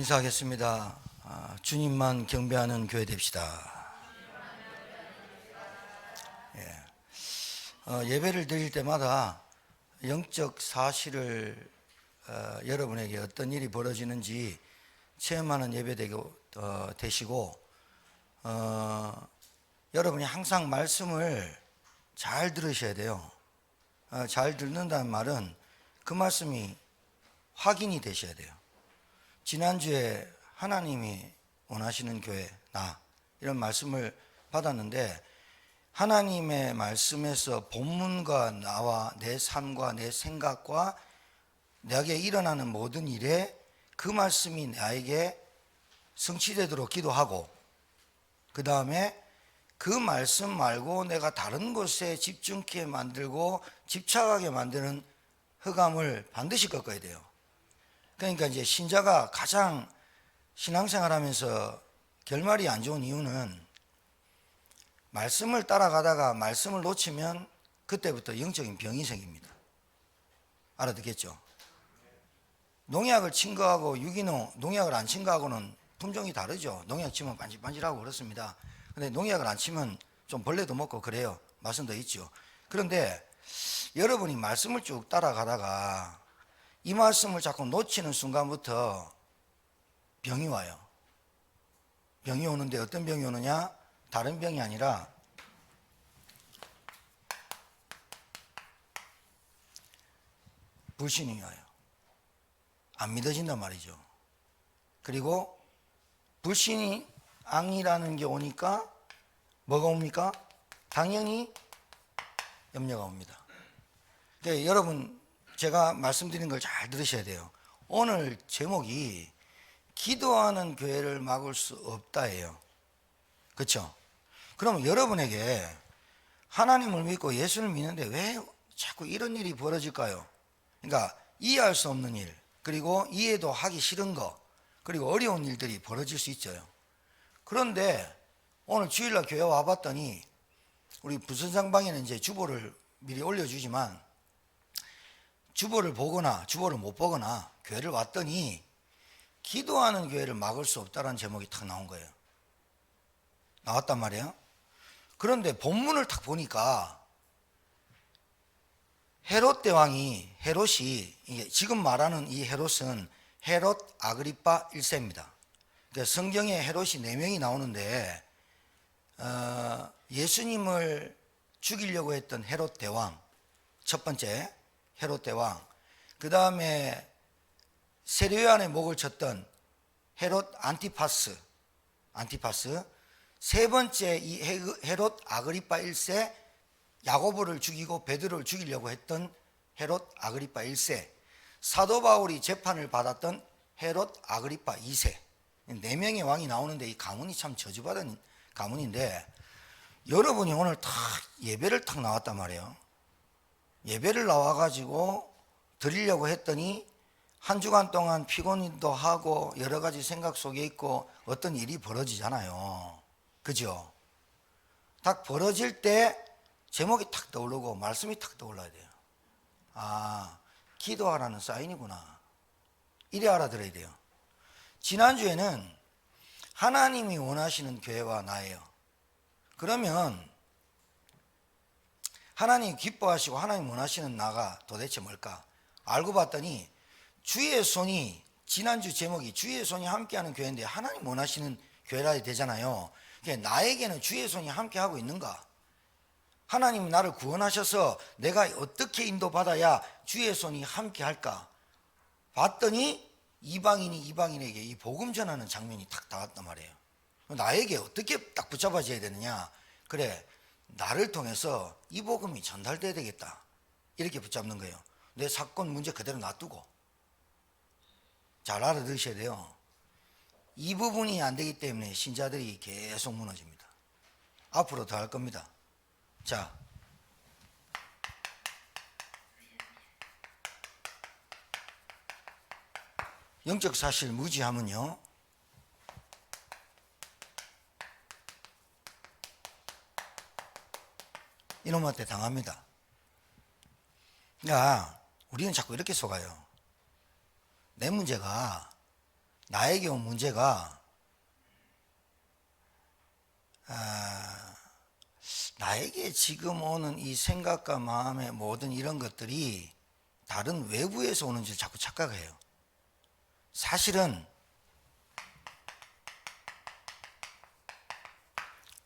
인사하겠습니다. 주님만 경배하는 교회 됩시다. 예배를 드릴 때마다 영적 사실을 여러분에게 어떤 일이 벌어지는지 체험하는 예배 되시고 여러분이 항상 말씀을 잘 들으셔야 돼요. 잘 듣는다는 말은 그 말씀이 확인이 되셔야 돼요. 지난주에 하나님이 원하시는 교회 나 이런 말씀을 받았는데 하나님의 말씀에서 본문과 나와 내 삶과 내 생각과 내게 일어나는 모든 일에 그 말씀이 나에게 성취되도록 기도하고 그 다음에 그 말씀 말고 내가 다른 곳에 집중케 만들고 집착하게 만드는 흑암을 반드시 꺾어야 돼요. 그러니까 이제 신자가 가장 신앙생활 하면서 결말이 안 좋은 이유는 말씀을 따라가다가 말씀을 놓치면 그때부터 영적인 병이 생깁니다. 알아듣겠죠? 농약을 친 거하고 유기농, 농약을 안 친 거하고는 품종이 다르죠. 농약 치면 반질반질하고 그렇습니다. 근데 농약을 안 치면 좀 벌레도 먹고 그래요. 말씀도 있죠. 그런데 여러분이 말씀을 쭉 따라가다가 이 말씀을 자꾸 놓치는 순간부터 병이 와요. 병이 오는데 어떤 병이 오느냐? 다른 병이 아니라 불신이 와요. 안 믿어진단 말이죠. 그리고 불신이 앙이라는 게 오니까 뭐가 옵니까? 당연히 염려가 옵니다. 그러니까 여러분 제가 말씀드린 걸 잘 들으셔야 돼요. 오늘 제목이 기도하는 교회를 막을 수 없다예요. 그렇죠? 그러면 여러분에게 하나님을 믿고 예수를 믿는데 왜 자꾸 이런 일이 벌어질까요? 그러니까 이해할 수 없는 일, 그리고 이해도 하기 싫은 거, 그리고 어려운 일들이 벌어질 수 있어요. 그런데 오늘 주일날 교회 와봤더니 우리 부선상방에는 이제 주보를 미리 올려주지만 주보를 보거나 주보를 못 보거나 교회를 왔더니 기도하는 교회를 막을 수 없다는 제목이 탁 나온 거예요. 나왔단 말이에요. 그런데 본문을 탁 보니까 헤롯 대왕이 헤롯이 지금 말하는 이 헤롯은 헤롯 아그리파 1세입니다. 그러니까 성경에 헤롯이 4명이 나오는데 예수님을 죽이려고 했던 헤롯 대왕 첫 번째 헤롯 대왕, 그 다음에 세례요한의 목을 쳤던 헤롯 안티파스, 세 번째 이 헤롯 아그리파 1세, 야고보를 죽이고 베드로를 죽이려고 했던 헤롯 아그리파 1세, 사도 바울이 재판을 받았던 헤롯 아그리파 2세, 4명의 왕이 나오는데 이 가문이 참 저주받은 가문인데 여러분이 오늘 탁 예배를 탁 나왔단 말이에요. 예배를 나와가지고 드리려고 했더니 한 주간 동안 피곤도 하고 여러 가지 생각 속에 있고 어떤 일이 벌어지잖아요. 그죠? 딱 벌어질 때 제목이 탁 떠오르고 말씀이 탁 떠올라야 돼요. 아, 기도하라는 사인이구나. 이래 알아들어야 돼요. 지난주에는 하나님이 원하시는 교회와 나예요. 그러면 하나님 기뻐하시고 하나님 원하시는 나가 도대체 뭘까? 알고 봤더니 주의 손이, 지난주 제목이 주의 손이 함께하는 교회인데 하나님 원하시는 교회라 되잖아요. 그러니까 나에게는 주의 손이 함께하고 있는가? 하나님이 나를 구원하셔서 내가 어떻게 인도받아야 주의 손이 함께할까? 봤더니 이방인에게 이 복음 전하는 장면이 탁 나왔단 말이에요. 나에게 어떻게 딱 붙잡아져야 되느냐? 그래, 나를 통해서 이 복음이 전달돼야 되겠다. 이렇게 붙잡는 거예요. 내 사건 문제 그대로 놔두고. 잘 알아들으셔야 돼요. 이 부분이 안 되기 때문에 신자들이 계속 무너집니다. 앞으로 더 할 겁니다. 자, 영적 사실 무지하면요, 이놈한테 당합니다. 그러니까 우리는 자꾸 이렇게 속아요. 내 문제가 나에게 온 문제가 나에게 지금 오는 이 생각과 마음의 모든 이런 것들이 다른 외부에서 오는 줄 자꾸 착각해요. 사실은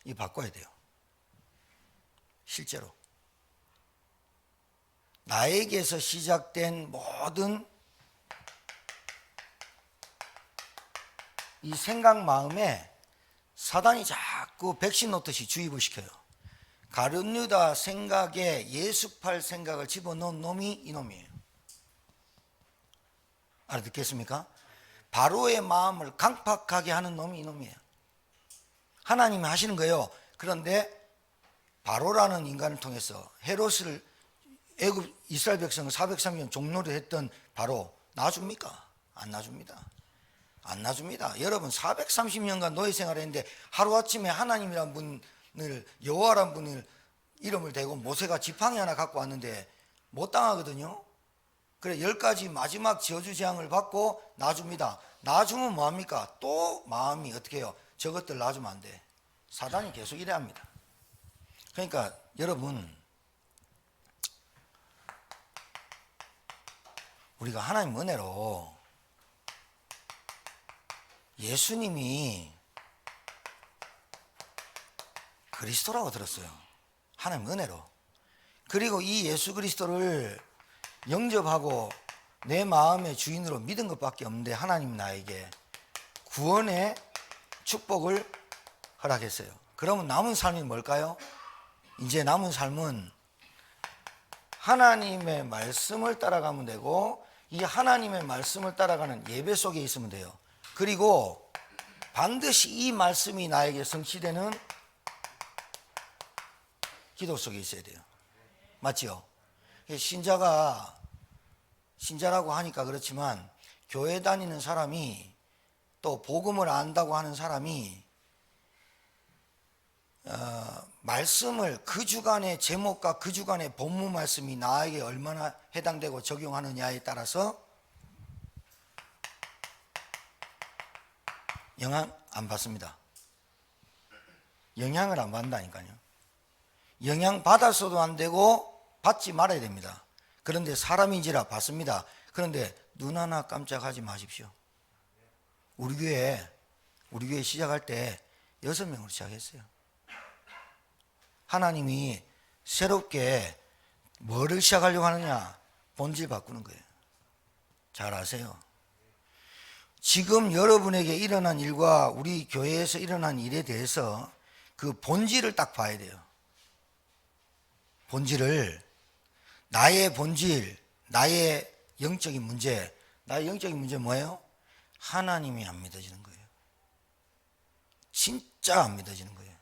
이 바꿔야 돼요. 실제로 나에게서 시작된 모든 이 생각 마음에 사단이 자꾸 백신 놓듯이 주입을 시켜요. 가룟유다 생각에 예수팔 생각을 집어넣은 놈이 이놈이에요. 알아듣겠습니까? 바로의 마음을 강팍하게 하는 놈이 이놈이에요. 하나님이 하시는 거예요. 그런데 바로라는 인간을 통해서 헤롯을 애굽 이스라엘 백성을 430년 종노를 했던 바로 놔줍니까? 안 놔줍니다. 안 놔줍니다. 여러분 430년간 노예 생활했는데 하루아침에 하나님이란 분을, 여호와란 분을 이름을 대고 모세가 지팡이 하나 갖고 왔는데 못 당하거든요. 그래 10가지 마지막 저주재앙을 받고 놔줍니다. 놔주면 뭐합니까? 또 마음이 어떻게 해요? 저것들 놔주면 안 돼. 사단이 계속 이래 합니다. 그러니까 여러분, 우리가 하나님 은혜로 예수님이 그리스도라고 들었어요. 하나님 은혜로. 그리고 이 예수 그리스도를 영접하고 내 마음의 주인으로 믿은 것밖에 없는데 하나님 나에게 구원의 축복을 허락했어요. 그러면 남은 삶이 뭘까요? 이제 남은 삶은 하나님의 말씀을 따라가면 되고, 이 하나님의 말씀을 따라가는 예배 속에 있으면 돼요. 그리고 반드시 이 말씀이 나에게 성취되는 기도 속에 있어야 돼요. 맞죠? 신자라고 하니까 그렇지만 교회 다니는 사람이 또 복음을 안다고 하는 사람이 말씀을 그 주간의 제목과 그 주간의 본문 말씀이 나에게 얼마나 해당되고 적용하느냐에 따라서 영향 안 받습니다. 영향을 안 받는다니까요. 영향 받아서도 안 되고 받지 말아야 됩니다. 그런데 사람인지라 받습니다. 그런데 눈 하나 깜짝하지 마십시오. 우리 교회 시작할 때 6명으로 시작했어요. 하나님이 새롭게 뭐를 시작하려고 하느냐? 본질 바꾸는 거예요. 잘 아세요. 지금 여러분에게 일어난 일과 우리 교회에서 일어난 일에 대해서 그 본질을 딱 봐야 돼요. 본질을, 나의 본질, 나의 영적인 문제. 나의 영적인 문제 뭐예요? 하나님이 안 믿어지는 거예요. 진짜 안 믿어지는 거예요.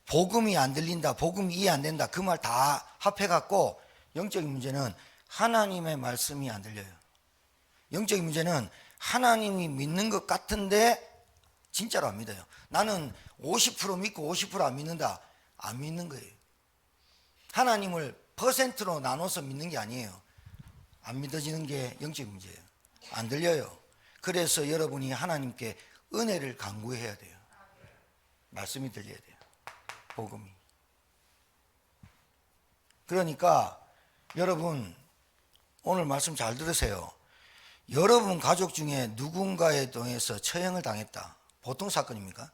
복음이 안 들린다, 복음이 이해 안 된다, 그 말 다 합해갖고 영적인 문제는 하나님의 말씀이 안 들려요. 영적인 문제는 하나님이 믿는 것 같은데 진짜로 안 믿어요. 나는 50% 믿고 50% 안 믿는다. 안 믿는 거예요. 하나님을 퍼센트로 나눠서 믿는 게 아니에요. 안 믿어지는 게 영적인 문제예요. 안 들려요. 그래서 여러분이 하나님께 은혜를 간구해야 돼요. 말씀이 들려야 돼요. 복음이. 그러니까 여러분 오늘 말씀 잘 들으세요. 여러분 가족 중에 누군가에 통해서 처형을 당했다. 보통 사건입니까?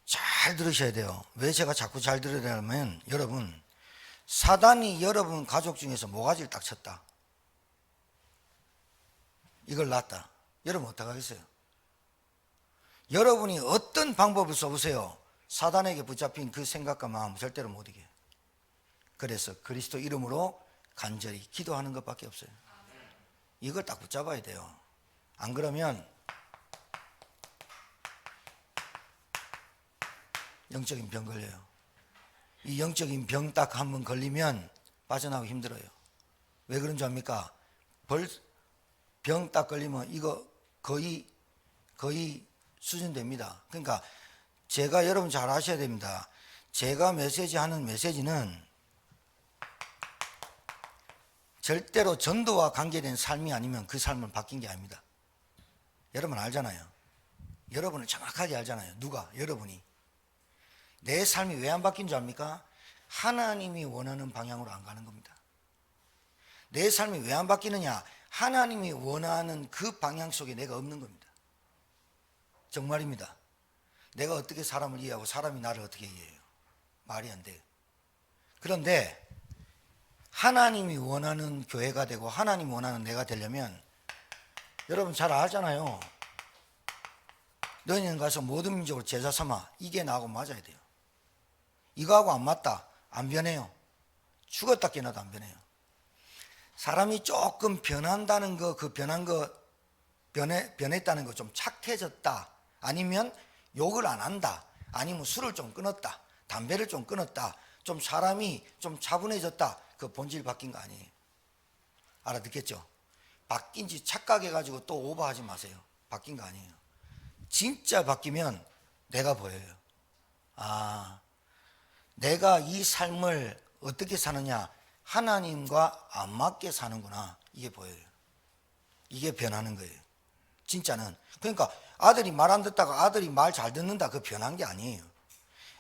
잘 들으셔야 돼요. 왜 제가 자꾸 잘 들으려면, 여러분 사단이 여러분 가족 중에서 모가지를 딱 쳤다. 이걸 놨다. 여러분 어떡하겠어요? 여러분이 어떤 방법을 써보세요. 사단에게 붙잡힌 그 생각과 마음 절대로 못 이겨요. 그래서 그리스도 이름으로 간절히 기도하는 것밖에 없어요. 이걸 딱 붙잡아야 돼요. 안 그러면 영적인 병 걸려요. 이 영적인 병 딱 한번 걸리면 빠져나오기 힘들어요. 왜 그런 줄 압니까? 병 딱 걸리면 이거 거의 수준됩니다. 그러니까 제가 여러분 잘 아셔야 됩니다. 제가 메시지 하는 메시지는 절대로 전도와 관계된 삶이 아니면 그 삶은 바뀐 게 아닙니다. 여러분 알잖아요. 여러분을 정확하게 알잖아요. 누가? 여러분이. 내 삶이 왜 안 바뀐 줄 압니까? 하나님이 원하는 방향으로 안 가는 겁니다. 내 삶이 왜 안 바뀌느냐? 하나님이 원하는 그 방향 속에 내가 없는 겁니다. 정말입니다. 내가 어떻게 사람을 이해하고 사람이 나를 어떻게 이해해요? 말이 안 돼요. 그런데 하나님이 원하는 교회가 되고 하나님이 원하는 내가 되려면 여러분 잘 알잖아요. 너희는 가서 모든 민족을 제자 삼아. 이게 나하고 맞아야 돼요. 이거하고 안 맞다. 안 변해요. 죽었다 깨어나도 안 변해요. 사람이 조금 변한다는 거, 그 변한 거, 변했다는 거 좀 착해졌다. 아니면 욕을 안 한다. 아니면 술을 좀 끊었다. 담배를 좀 끊었다. 좀 사람이 좀 차분해졌다. 그 본질 바뀐 거 아니에요. 알아듣겠죠? 바뀐 지 착각해가지고 또 오버하지 마세요. 바뀐 거 아니에요. 진짜 바뀌면 내가 보여요. 아, 내가 이 삶을 어떻게 사느냐, 하나님과 안 맞게 사는구나. 이게 보여요. 이게 변하는 거예요. 진짜는. 그러니까 아들이 말 안 듣다가 아들이 말 잘 듣는다. 그 변한 게 아니에요.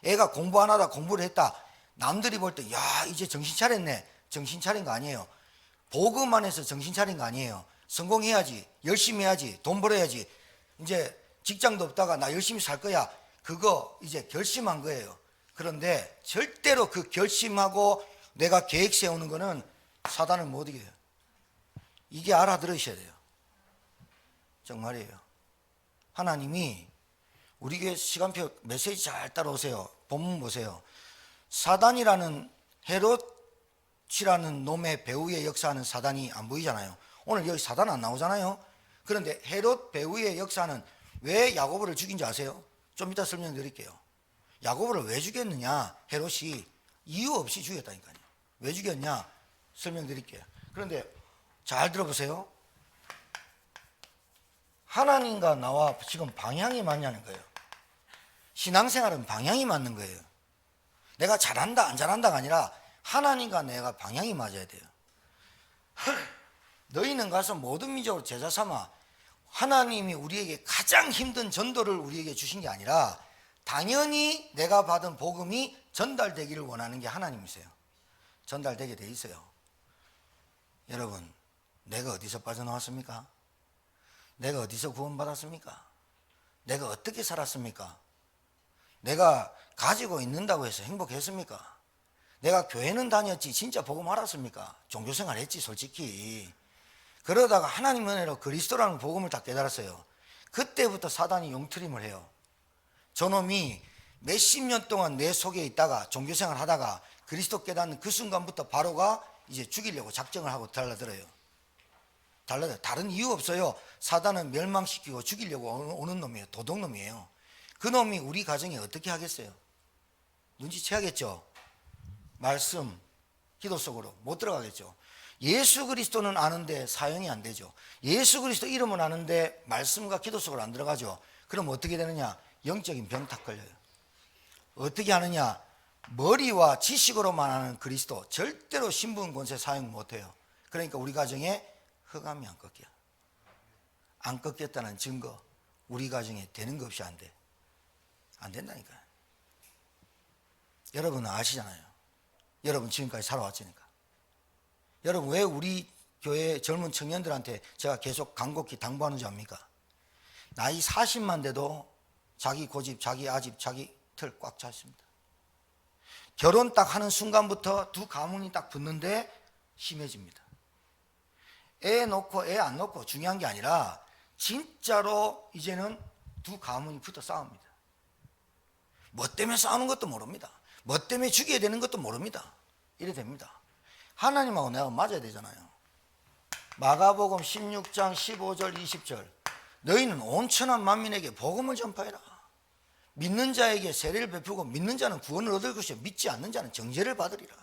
애가 공부 안 하다 공부를 했다. 남들이 볼 때 야 이제 정신 차렸네. 정신 차린 거 아니에요. 복음만 해서 정신 차린 거 아니에요. 성공해야지, 열심히 해야지, 돈 벌어야지, 이제 직장도 없다가 나 열심히 살 거야. 그거 이제 결심한 거예요. 그런데 절대로 그 결심하고 내가 계획 세우는 거는 사단을 못 이겨요. 이게 알아들으셔야 돼요. 정말이에요. 하나님이 우리 교회 시간표 메시지 잘 따라오세요. 본문 보세요. 사단이라는 헤롯이라는 놈의 배후에 역사하는 사단이 안 보이잖아요. 오늘 여기 사단 안 나오잖아요. 그런데 헤롯 배후의 역사는 왜 야고보를 죽인지 아세요? 좀 이따 설명드릴게요. 야고보를 왜 죽였느냐? 헤롯이 이유 없이 죽였다니까요. 왜 죽였냐? 설명드릴게요. 그런데 잘 들어보세요. 하나님과 나와 지금 방향이 맞냐는 거예요. 신앙생활은 방향이 맞는 거예요. 내가 잘한다 안 잘한다가 아니라 하나님과 내가 방향이 맞아야 돼요. 너희는 가서 모든 민족을 제자 삼아. 하나님이 우리에게 가장 힘든 전도를 우리에게 주신 게 아니라 당연히 내가 받은 복음이 전달되기를 원하는 게 하나님이세요. 전달되게 돼 있어요. 여러분, 내가 어디서 빠져나왔습니까? 내가 어디서 구원받았습니까? 내가 어떻게 살았습니까? 내가 가지고 있는다고 해서 행복했습니까? 내가 교회는 다녔지 진짜 복음 알았습니까? 종교생활 했지 솔직히. 그러다가 하나님 은혜로 그리스도라는 복음을 다 깨달았어요. 그때부터 사단이 용트림을 해요. 저놈이 몇십 년 동안 내 속에 있다가 종교생활 하다가 그리스도 깨닫는 그 순간부터 바로가 이제 죽이려고 작정을 하고 달라들어요. 다른 이유 없어요. 사단은 멸망시키고 죽이려고 오는 놈이에요. 도둑놈이에요. 그 놈이 우리 가정에 어떻게 하겠어요? 눈치채야겠죠. 말씀, 기도 속으로 못 들어가겠죠. 예수 그리스도는 아는데 사용이 안 되죠. 예수 그리스도 이름은 아는데 말씀과 기도 속으로 안 들어가죠. 그럼 어떻게 되느냐? 영적인 병탁 걸려요. 어떻게 하느냐? 머리와 지식으로만 아는 그리스도 절대로 신분 권세 사용 못해요. 그러니까 우리 가정에 흑암이 안 꺾여. 안 꺾였다는 증거 우리 가정에 되는 것 없이 안 돼. 안 된다니까요. 여러분은 아시잖아요. 여러분 지금까지 살아왔으니까. 여러분 왜 우리 교회 젊은 청년들한테 제가 계속 간곡히 당부하는지 압니까? 나이 40만 돼도 자기 고집, 자기 아집, 자기 틀 꽉 차 있습니다. 결혼 딱 하는 순간부터 두 가문이 딱 붙는데 심해집니다. 애 놓고 애 안 놓고 중요한 게 아니라 진짜로 이제는 두 가문이 붙어 싸웁니다. 뭐 때문에 싸우는 것도 모릅니다. 뭐 때문에 죽여야 되는 것도 모릅니다. 이래 됩니다. 하나님하고 내가 맞아야 되잖아요. 마가복음 16장 15절 20절 너희는 온 천한 만민에게 복음을 전파해라. 믿는 자에게 세례를 베푸고 믿는 자는 구원을 얻을 것이요 믿지 않는 자는 정죄를 받으리라.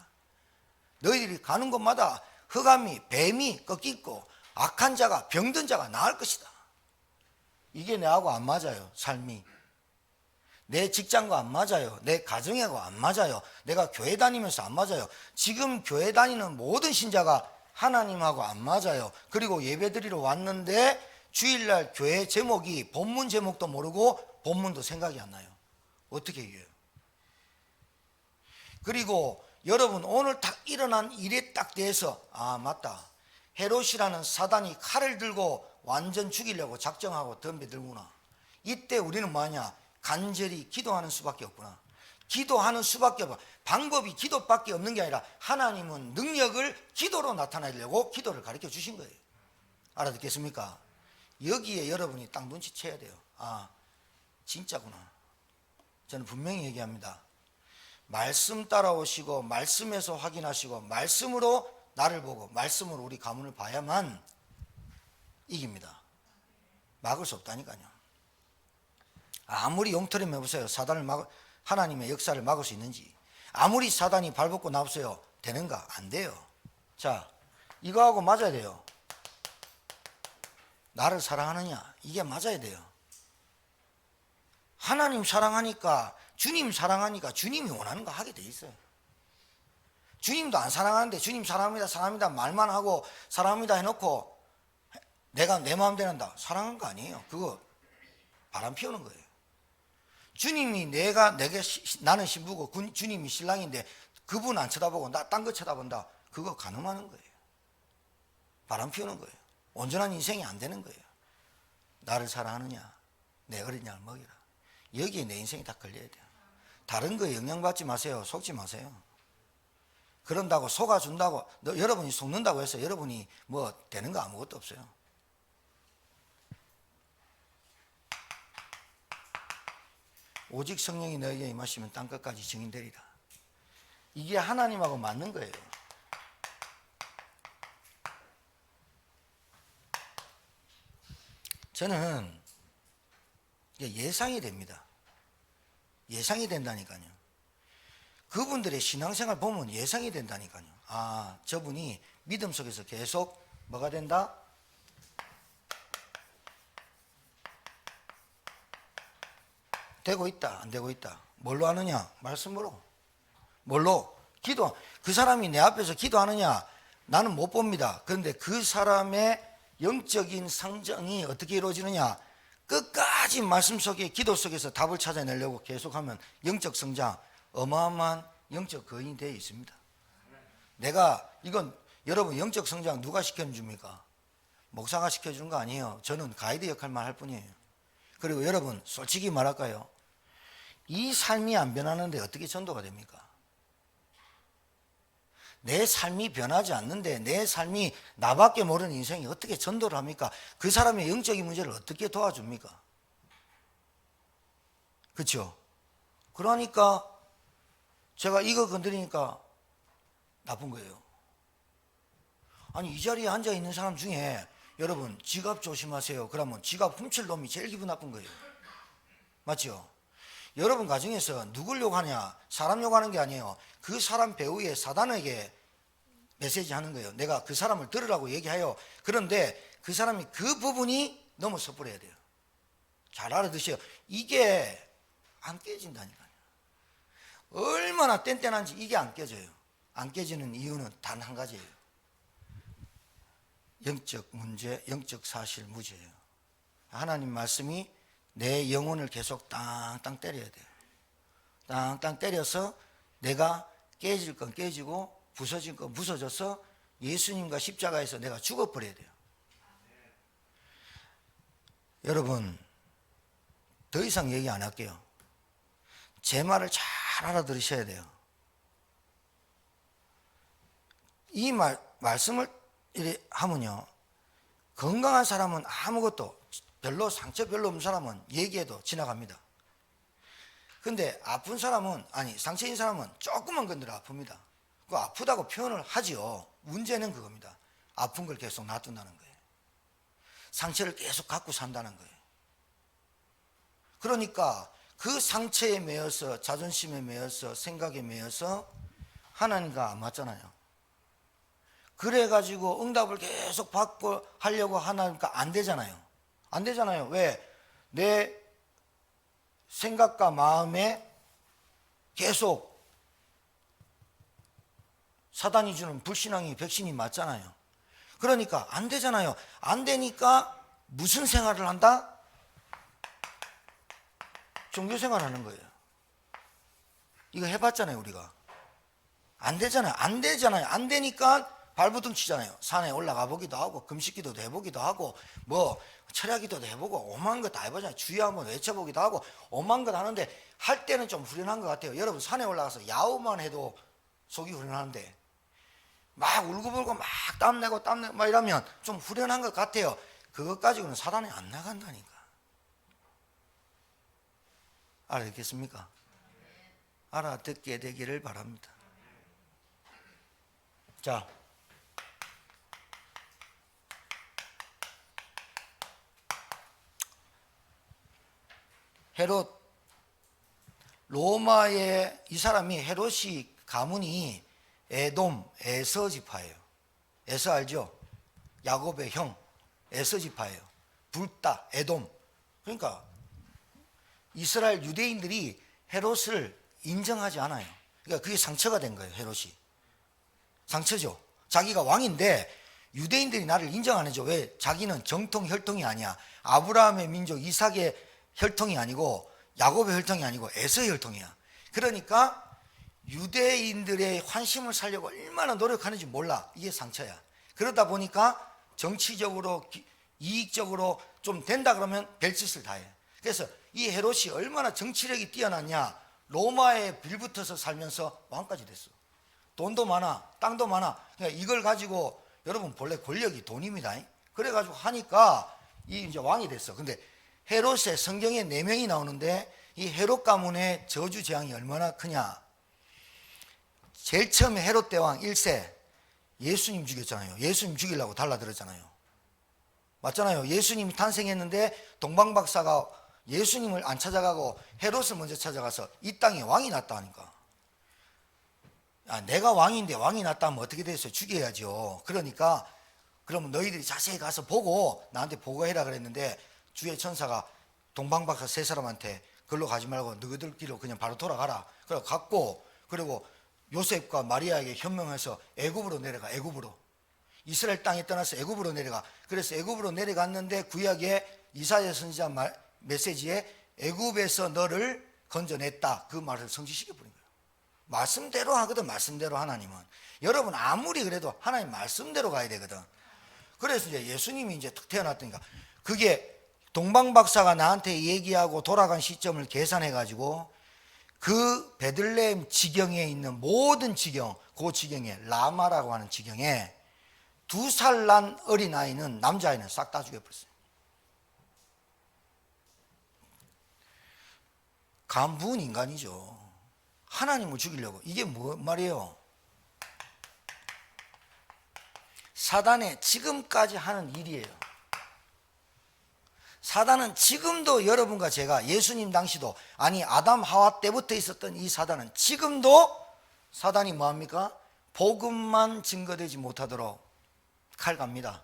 너희들이 가는 곳마다 흑암이 뱀이 꺾이고 악한 자가 병든 자가 나을 것이다. 이게 내하고 안 맞아요. 삶이 내 직장과 안 맞아요. 내 가정하고 안 맞아요. 내가 교회 다니면서 안 맞아요. 지금 교회 다니는 모든 신자가 하나님하고 안 맞아요. 그리고 예배드리러 왔는데 주일날 교회 제목이 본문 제목도 모르고 본문도 생각이 안 나요. 어떻게 이겨요? 그리고 여러분 오늘 딱 일어난 일에 딱 대해서 아 맞다, 헤롯이라는 사단이 칼을 들고 완전 죽이려고 작정하고 덤벼들구나. 이때 우리는 뭐하냐? 간절히 기도하는 수밖에 없구나. 기도하는 수밖에 없어. 방법이 기도밖에 없는 게 아니라 하나님은 능력을 기도로 나타내려고 기도를 가르쳐 주신 거예요. 알아듣겠습니까? 여기에 여러분이 딱 눈치채야 돼요. 아 진짜구나. 저는 분명히 얘기합니다. 말씀 따라오시고 말씀에서 확인하시고 말씀으로 나를 보고 말씀으로 우리 가문을 봐야만 이깁니다. 막을 수 없다니까요. 아무리 용터리 해보세요. 하나님의 역사를 막을 수 있는지. 아무리 사단이 발벗고 나보세요. 되는가? 안 돼요. 자, 이거하고 맞아야 돼요. 나를 사랑하느냐? 이게 맞아야 돼요. 하나님 사랑하니까, 주님 사랑하니까 주님이 원하는 거 하게 돼 있어요. 주님도 안 사랑하는데 주님 사랑합니다 사랑합니다 말만 하고 사랑합니다 해놓고 내가 내 마음대로 한다. 사랑한 거 아니에요. 그거 바람 피우는 거예요. 주님이 나는 신부고 주님이 신랑인데 그분 안 쳐다보고 나 딴 거 쳐다본다. 그거 가늠하는 거예요. 바람 피우는 거예요. 온전한 인생이 안 되는 거예요. 나를 사랑하느냐? 내 어린 양을 먹이라. 여기에 내 인생이 다 걸려야 돼요. 다른 거에 영향받지 마세요. 속지 마세요. 그런다고 속아준다고 여러분이 속는다고 해서 여러분이 뭐 되는 거 아무것도 없어요. 오직 성령이 너에게 임하시면 땅끝까지 증인되리라. 이게 하나님하고 맞는 거예요. 저는 예상이 됩니다. 예상이 된다니까요. 그분들의 신앙생활 보면 예상이 된다니까요. 아, 저분이 믿음 속에서 계속 뭐가 된다? 되고 있다, 안 되고 있다. 뭘로 하느냐? 말씀으로. 뭘로? 기도. 그 사람이 내 앞에서 기도하느냐? 나는 못 봅니다. 그런데 그 사람의 영적인 성장이 어떻게 이루어지느냐? 끝까지 말씀 속에, 기도 속에서 답을 찾아내려고 계속하면 영적 성장, 어마어마한 영적 거인이 되어 있습니다. 이건 여러분 영적 성장 누가 시켜줍니까? 목사가 시켜주는 거 아니에요. 저는 가이드 역할만 할 뿐이에요. 그리고 여러분 솔직히 말할까요? 이 삶이 안 변하는데 어떻게 전도가 됩니까? 내 삶이 변하지 않는데 내 삶이 나밖에 모르는 인생이 어떻게 전도를 합니까? 그 사람의 영적인 문제를 어떻게 도와줍니까? 그렇죠? 그러니까 제가 이거 건드리니까 나쁜 거예요. 아니 이 자리에 앉아 있는 사람 중에 여러분 지갑 조심하세요. 그러면 지갑 훔칠 놈이 제일 기분 나쁜 거예요. 맞죠? 여러분 가정에서 누굴 욕하냐? 사람 욕하는 게 아니에요. 그 사람 배후에 사단에게 메시지 하는 거예요. 내가 그 사람을 들으라고 얘기해요. 그런데 그 사람이 그 부분이 너무 섣불해야 돼요. 잘 알아두세요. 이게 안 깨진다니까요. 얼마나 뗀뗀한지 이게 안 깨져요. 안 깨지는 이유는 단 한 가지예요. 영적 문제, 영적 사실 무죄예요. 하나님 말씀이 내 영혼을 계속 땅땅 때려야 돼요. 땅땅 때려서 내가 깨질 건 깨지고 부서질 건 부서져서 예수님과 십자가에서 내가 죽어버려야 돼요. 여러분 더 이상 얘기 안 할게요. 제 말을 잘 알아들으셔야 돼요. 이 말씀을 이래 하면요, 건강한 사람은 아무것도 별로 상처 별로 없는 사람은 얘기해도 지나갑니다. 근데 아픈 사람은, 아니 상처인 사람은 조금만 건드려 아픕니다. 그 아프다고 표현을 하지요. 문제는 그겁니다. 아픈 걸 계속 놔둔다는 거예요. 상처를 계속 갖고 산다는 거예요. 그러니까 그 상처에 매여서, 자존심에 매여서, 생각에 매여서 하나님과 안 맞잖아요. 그래가지고 응답을 계속 받고 하려고 하나니까 안 되잖아요. 안 되잖아요. 왜? 내 생각과 마음에 계속 사단이 주는 불신앙이 백신이 맞잖아요. 그러니까 안 되잖아요. 안 되니까 무슨 생활을 한다? 종교 생활하는 거예요. 이거 해봤잖아요, 우리가. 안 되잖아요. 안 되잖아요. 안 되니까 발부둥 치잖아요. 산에 올라가 보기도 하고 금식기도도 해보기도 하고 뭐 철야기도도 해보고 오만 거 다 해보잖아요. 주여 한번 외쳐보기도 하고 오만 거 하는데 할 때는 좀 후련한 것 같아요. 여러분 산에 올라가서 야호만 해도 속이 후련한데 막 울고불고 막 땀내고 막 이러면 좀 후련한 것 같아요. 그것 가지고는 사단이 안 나간다니까. 알겠습니까? 알아듣게 되기를 바랍니다. 자, 헤롯, 로마의 이 사람이 헤롯이 가문이 에돔, 에서 지파예요. 에서 알죠? 야곱의 형, 에서 지파예요. 불다, 에돔. 그러니까 이스라엘 유대인들이 헤롯을 인정하지 않아요. 그러니까 그게 상처가 된 거예요, 헤롯이. 상처죠. 자기가 왕인데 유대인들이 나를 인정 안 해줘. 왜? 자기는 정통 혈통이 아니야. 아브라함의 민족 이삭의 혈통이 아니고 야곱의 혈통이 아니고 에서의 혈통이야. 그러니까 유대인들의 환심을 살려고 얼마나 노력하는지 몰라. 이게 상처야. 그러다 보니까 정치적으로 이익적으로 좀 된다 그러면 별짓을 다 해. 그래서 이 헤롯이 얼마나 정치력이 뛰어났냐. 로마에 빌붙어서 살면서 왕까지 됐어. 돈도 많아, 땅도 많아. 그러니까 이걸 가지고 여러분 본래 권력이 돈입니다. 그래가지고 하니까 이 이제 왕이 됐어. 근데 헤롯의 성경에 4명이 나오는데 이 헤롯 가문의 저주 재앙이 얼마나 크냐. 제일 처음에 헤롯 대왕 1세 예수님 죽였잖아요. 예수님 죽이려고 달라들었잖아요. 맞잖아요. 예수님이 탄생했는데 동방박사가 예수님을 안 찾아가고 헤롯을 먼저 찾아가서 이 땅에 왕이 났다 하니까 내가 왕인데 왕이 났다면 어떻게 됐어요? 죽여야죠. 그러니까 그러면 너희들이 자세히 가서 보고 나한테 보고해라 그랬는데 주의 천사가 동방박사 3사람한테 글로 가지 말고 너희들끼리 그냥 바로 돌아가라. 그래 갔고 그리고 요셉과 마리아에게 현명해서 애굽으로 내려가. 애굽으로 이스라엘 땅에 떠나서 애굽으로 내려가. 그래서 애굽으로 내려갔는데 구약에 이사야 선지자 메시지에 애굽에서 너를 건져냈다. 그 말을 성취시켜 버린 거예요. 말씀대로 하거든. 말씀대로 하나님은. 여러분 아무리 그래도 하나님 말씀대로 가야 되거든. 그래서 이제 예수님이 이제 탁 태어났다니까. 그게 동방박사가 나한테 얘기하고 돌아간 시점을 계산해 가지고 그 베들레헴 지경에 있는 모든 지경, 그 지경에 라마라고 하는 지경에 2살 난 어린아이는 남자아이는 싹 다 죽여버렸어요. 간부은 인간이죠. 하나님을 죽이려고. 이게 뭐 말이에요? 사단의 지금까지 하는 일이에요. 사단은 지금도 여러분과 제가 예수님 당시도 아니 아담 하와 때부터 있었던 이 사단은 지금도 사단이 뭐합니까? 복음만 증거되지 못하도록 칼 갑니다.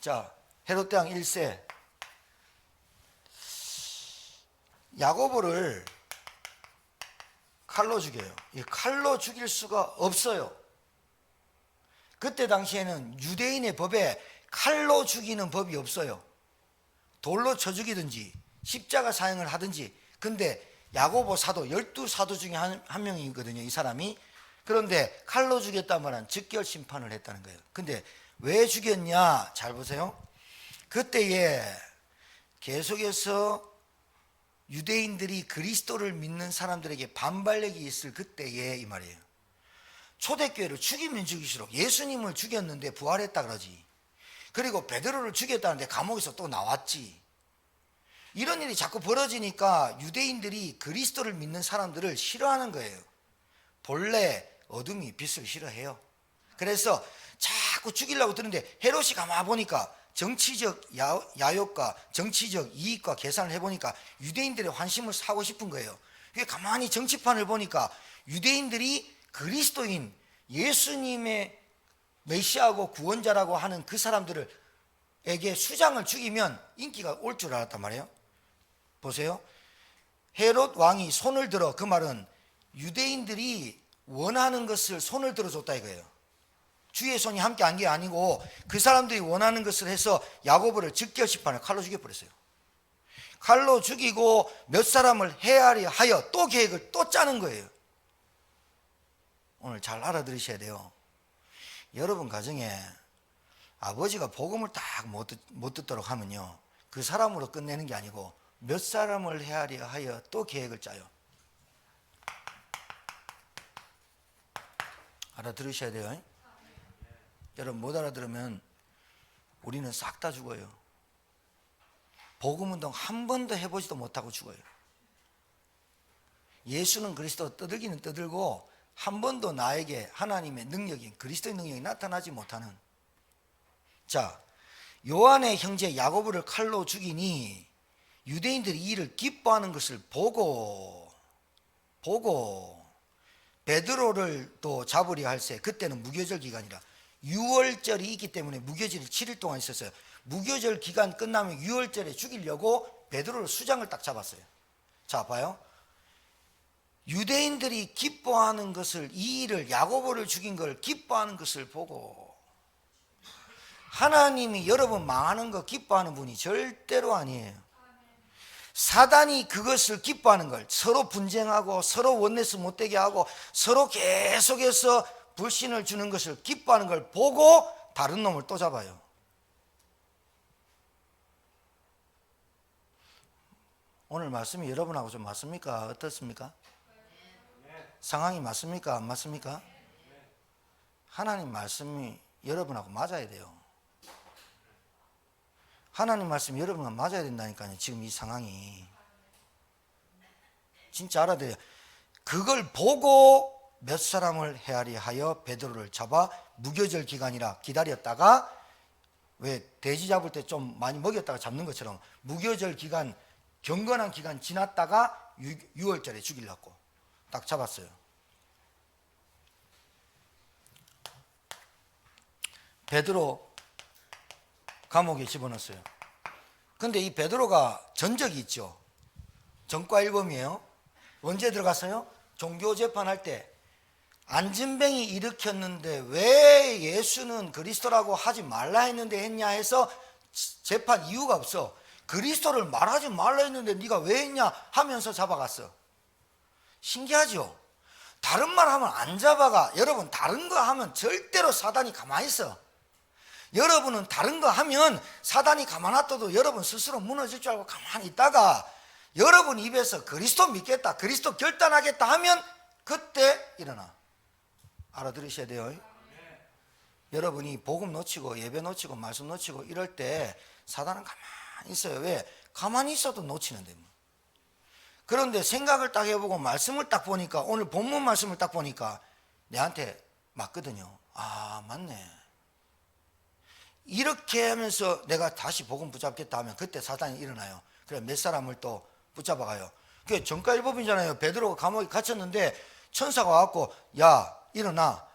자, 헤롯 대왕 1세 야고보를 칼로 죽여요. 이 칼로 죽일 수가 없어요. 그때 당시에는 유대인의 법에 칼로 죽이는 법이 없어요. 돌로 쳐 죽이든지 십자가 사형을 하든지. 근데 야고보 사도 12사도 중에 한 명이거든요, 이 사람이. 그런데 칼로 죽였다면 즉결 심판을 했다는 거예요. 근데 왜 죽였냐? 잘 보세요. 그때에 계속해서 유대인들이 그리스도를 믿는 사람들에게 반발력이 있을 그때에 이 말이에요. 초대교회를 죽이면 죽일수록 예수님을 죽였는데 부활했다 그러지. 그리고 베드로를 죽였다는데 감옥에서 또 나왔지. 이런 일이 자꾸 벌어지니까 유대인들이 그리스도를 믿는 사람들을 싫어하는 거예요. 본래 어둠이 빛을 싫어해요. 그래서 자꾸 죽이려고 드는데 헤롯이 가만 보니까 정치적 야욕과 정치적 이익과 계산을 해보니까 유대인들의 환심을 사고 싶은 거예요. 가만히 정치판을 보니까 유대인들이 그리스도인 예수님의 메시아고 구원자라고 하는 그 사람들에게 수장을 죽이면 인기가 올 줄 알았단 말이에요. 보세요. 헤롯 왕이 손을 들어, 그 말은 유대인들이 원하는 것을 손을 들어줬다 이거예요. 주의 손이 함께 한 게 아니고 그 사람들이 원하는 것을 해서 야고보를 즉결시판을 칼로 죽여버렸어요. 칼로 죽이고 몇 사람을 해하리 하여 또 계획을 또 짜는 거예요. 오늘 잘 알아들으셔야 돼요. 여러분 가정에 아버지가 복음을 딱 못 듣도록 하면요, 그 사람으로 끝내는 게 아니고 몇 사람을 해하리 하여 또 계획을 짜요. 알아들으셔야 돼요. 여러분 못 알아들으면 우리는 싹 다 죽어요. 복음운동 한 번도 해보지도 못하고 죽어요. 예수는 그리스도 떠들기는 떠들고 한 번도 나에게 하나님의 능력이, 그리스도의 능력이 나타나지 못하는. 자, 요한의 형제 야고보를 칼로 죽이니 유대인들이 이 일을 기뻐하는 것을 보고 베드로를 또 잡으려 할세. 그때는 무교절 기간이라 6월절이 있기 때문에 무교절이 7일 동안 있었어요. 무교절 기간 끝나면 6월절에 죽이려고 베드로를 수장을 딱 잡았어요. 자, 봐요. 유대인들이 기뻐하는 것을, 이 일을, 야고보를 죽인 걸 기뻐하는 것을 보고, 하나님이 여러분 망하는 거 기뻐하는 분이 절대로 아니에요. 사단이 그것을 기뻐하는 걸, 서로 분쟁하고 서로 원내스 못되게 하고 서로 계속해서 불신을 주는 것을 기뻐하는 걸 보고 다른 놈을 또 잡아요. 오늘 말씀이 여러분하고 좀 맞습니까? 어떻습니까? 상황이 맞습니까? 안 맞습니까? 하나님 말씀이 여러분하고 맞아야 돼요. 하나님 말씀이 여러분과 맞아야 된다니까요. 지금 이 상황이 진짜 알아들어요. 그걸 보고 몇 사람을 헤아리 하여 베드로를 잡아 무교절 기간이라 기다렸다가, 왜 돼지 잡을 때 좀 많이 먹였다가 잡는 것처럼 무교절 기간, 경건한 기간 지났다가 6월절에 죽이려고 딱 잡았어요. 베드로 감옥에 집어넣었어요. 근데 이 베드로가 전적이 있죠. 전과일범이에요. 언제 들어갔어요? 종교재판할 때 안진뱅이 일으켰는데 왜 예수는 그리스도라고 하지 말라 했는데 했냐 해서 재판 이유가 없어. 그리스도를 말하지 말라 했는데 네가 왜 했냐 하면서 잡아갔어. 신기하죠? 다른 말 하면 안 잡아가. 여러분 다른 거 하면 절대로 사단이 가만히 있어. 여러분은 다른 거 하면 사단이 가만 놔둬도 여러분 스스로 무너질 줄 알고 가만히 있다가 여러분 입에서 그리스도 믿겠다, 그리스도 결단하겠다 하면 그때 일어나. 알아들으셔야 돼요. 여러분이 복음 놓치고 예배 놓치고 말씀 놓치고 이럴 때 사단은 가만히 있어요. 왜? 가만히 있어도 놓치는데 뭐. 그런데 생각을 딱 해보고 말씀을 딱 보니까, 오늘 본문 말씀을 딱 보니까 내한테 맞거든요. 아, 맞네. 이렇게 하면서 내가 다시 복음 붙잡겠다 하면 그때 사단이 일어나요. 그래 몇 사람을 또 붙잡아가요. 그게 전과일법이잖아요. 베드로가 감옥에 갇혔는데 천사가 와갖고 야 일어나,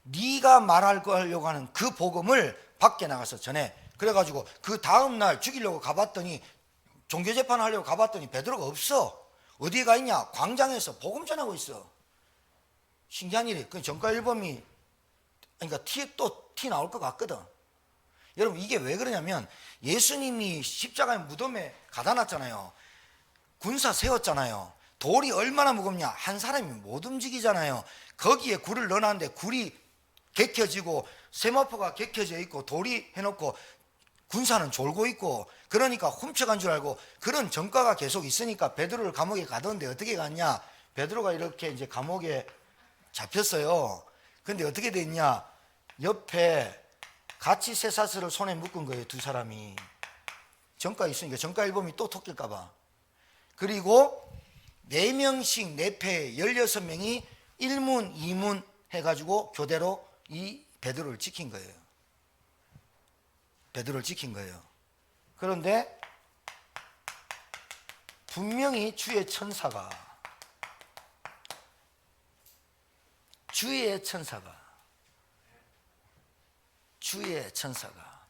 네가 말하려고 하는 그 복음을 밖에 나가서 전해. 그래가지고 그 다음날 죽이려고 가봤더니, 종교재판을 하려고 가봤더니 베드로가 없어. 어디에 가 있냐? 광장에서 복음 전하고 있어. 신기한 일이. 그 전과일범이, 그러니까 티 나올 것 같거든. 여러분 이게 왜 그러냐면 예수님이 십자가의 무덤에 가다 놨잖아요. 군사 세웠잖아요. 돌이 얼마나 무겁냐? 한 사람이 못 움직이잖아요. 거기에 굴을 넣어놨는데 굴이 개켜지고 세마포가 개켜져 있고 돌이 해놓고 군사는 졸고 있고, 그러니까 훔쳐간 줄 알고 그런 전과가 계속 있으니까 베드로를 감옥에 가던데 어떻게 갔냐? 베드로가 이렇게 이제 감옥에 잡혔어요. 근데 어떻게 됐냐? 옆에 같이 쇠사슬을 손에 묶은 거예요. 두 사람이. 전과 있으니까 전과일범이 또 토낄까 봐. 그리고 4명씩 4패 16명이 1문 2문 해가지고 교대로 이 베드로를 지킨 거예요. 베드로를 지킨 거예요. 그런데 분명히 주의 천사가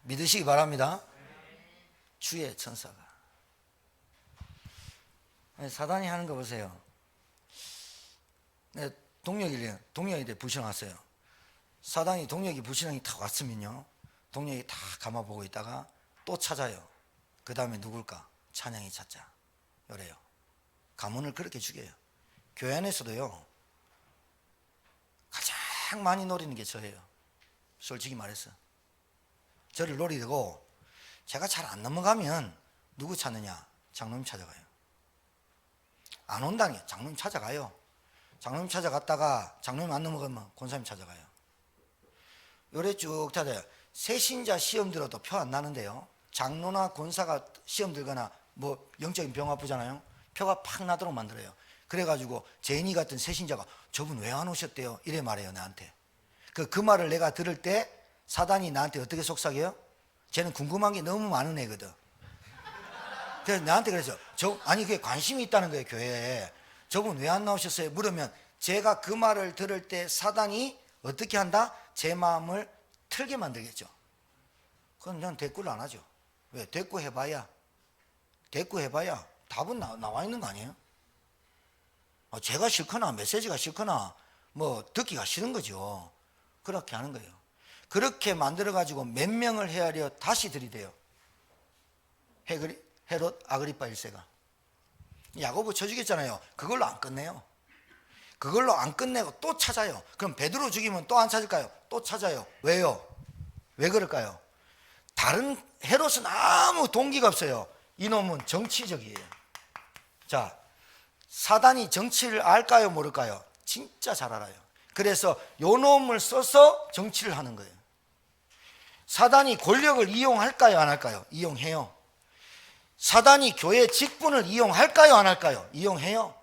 믿으시기 바랍니다. 주의 천사가. 사단이 하는 거 보세요. 동력이래 불셔놨어요. 사단이 동력이 불신앙이 탁 왔으면요, 동력이 다 감아보고 있다가 또 찾아요. 그 다음에 누굴까? 찬양이 찾자. 그래요. 가문을 그렇게 죽여요. 교회 안에서도요, 가장 많이 노리는 게 저예요. 솔직히 말해서. 저를 노리고 제가 잘 안 넘어가면 누구 찾느냐? 장로님 찾아가요. 안 온다니 장로님 찾아가요. 장로님 찾아갔다가 장로님 안 넘어가면 권사님 찾아가요. 요래 쭉 찾아요. 새신자 시험 들어도 표 안 나는데요, 장로나 권사가 시험 들거나 뭐 영적인 병 아프잖아요, 표가 팍 나도록 만들어요. 그래가지고 제인이 같은 새신자가 저분 왜 안 오셨대요? 이래 말해요 나한테. 그 말을 내가 들을 때 사단이 나한테 어떻게 속삭여요? 쟤는 궁금한 게 너무 많은 애거든. 그래서 나한테 그랬죠. 아니 그게 관심이 있다는 거예요. 교회에 저분 왜 안 나오셨어요? 물으면 제가 그 말을 들을 때 사단이 어떻게 한다? 제 마음을 틀게 만들겠죠. 그건 난 대꾸를 안 하죠. 왜? 대꾸해봐야 답은 나와 있는 거 아니에요? 제가 싫거나 메시지가 싫거나 뭐 듣기가 싫은 거죠. 그렇게 하는 거예요. 그렇게 만들어가지고 몇 명을 헤아려 다시 들이대요. 헤롯 아그리파 1세가 야고보 쳐 죽였잖아요. 그걸로 안 끝내요. 그걸로 안 끝내고 또 찾아요. 그럼 베드로 죽이면 또 안 찾을까요? 또 찾아요. 왜요? 왜 그럴까요? 다른 헤롯은 아무 동기가 없어요. 이놈은 정치적이에요. 자, 사단이 정치를 알까요? 모를까요? 진짜 잘 알아요. 그래서 요 놈을 써서 정치를 하는 거예요. 사단이 권력을 이용할까요? 안 할까요? 이용해요. 사단이 교회 직분을 이용할까요? 안 할까요? 이용해요.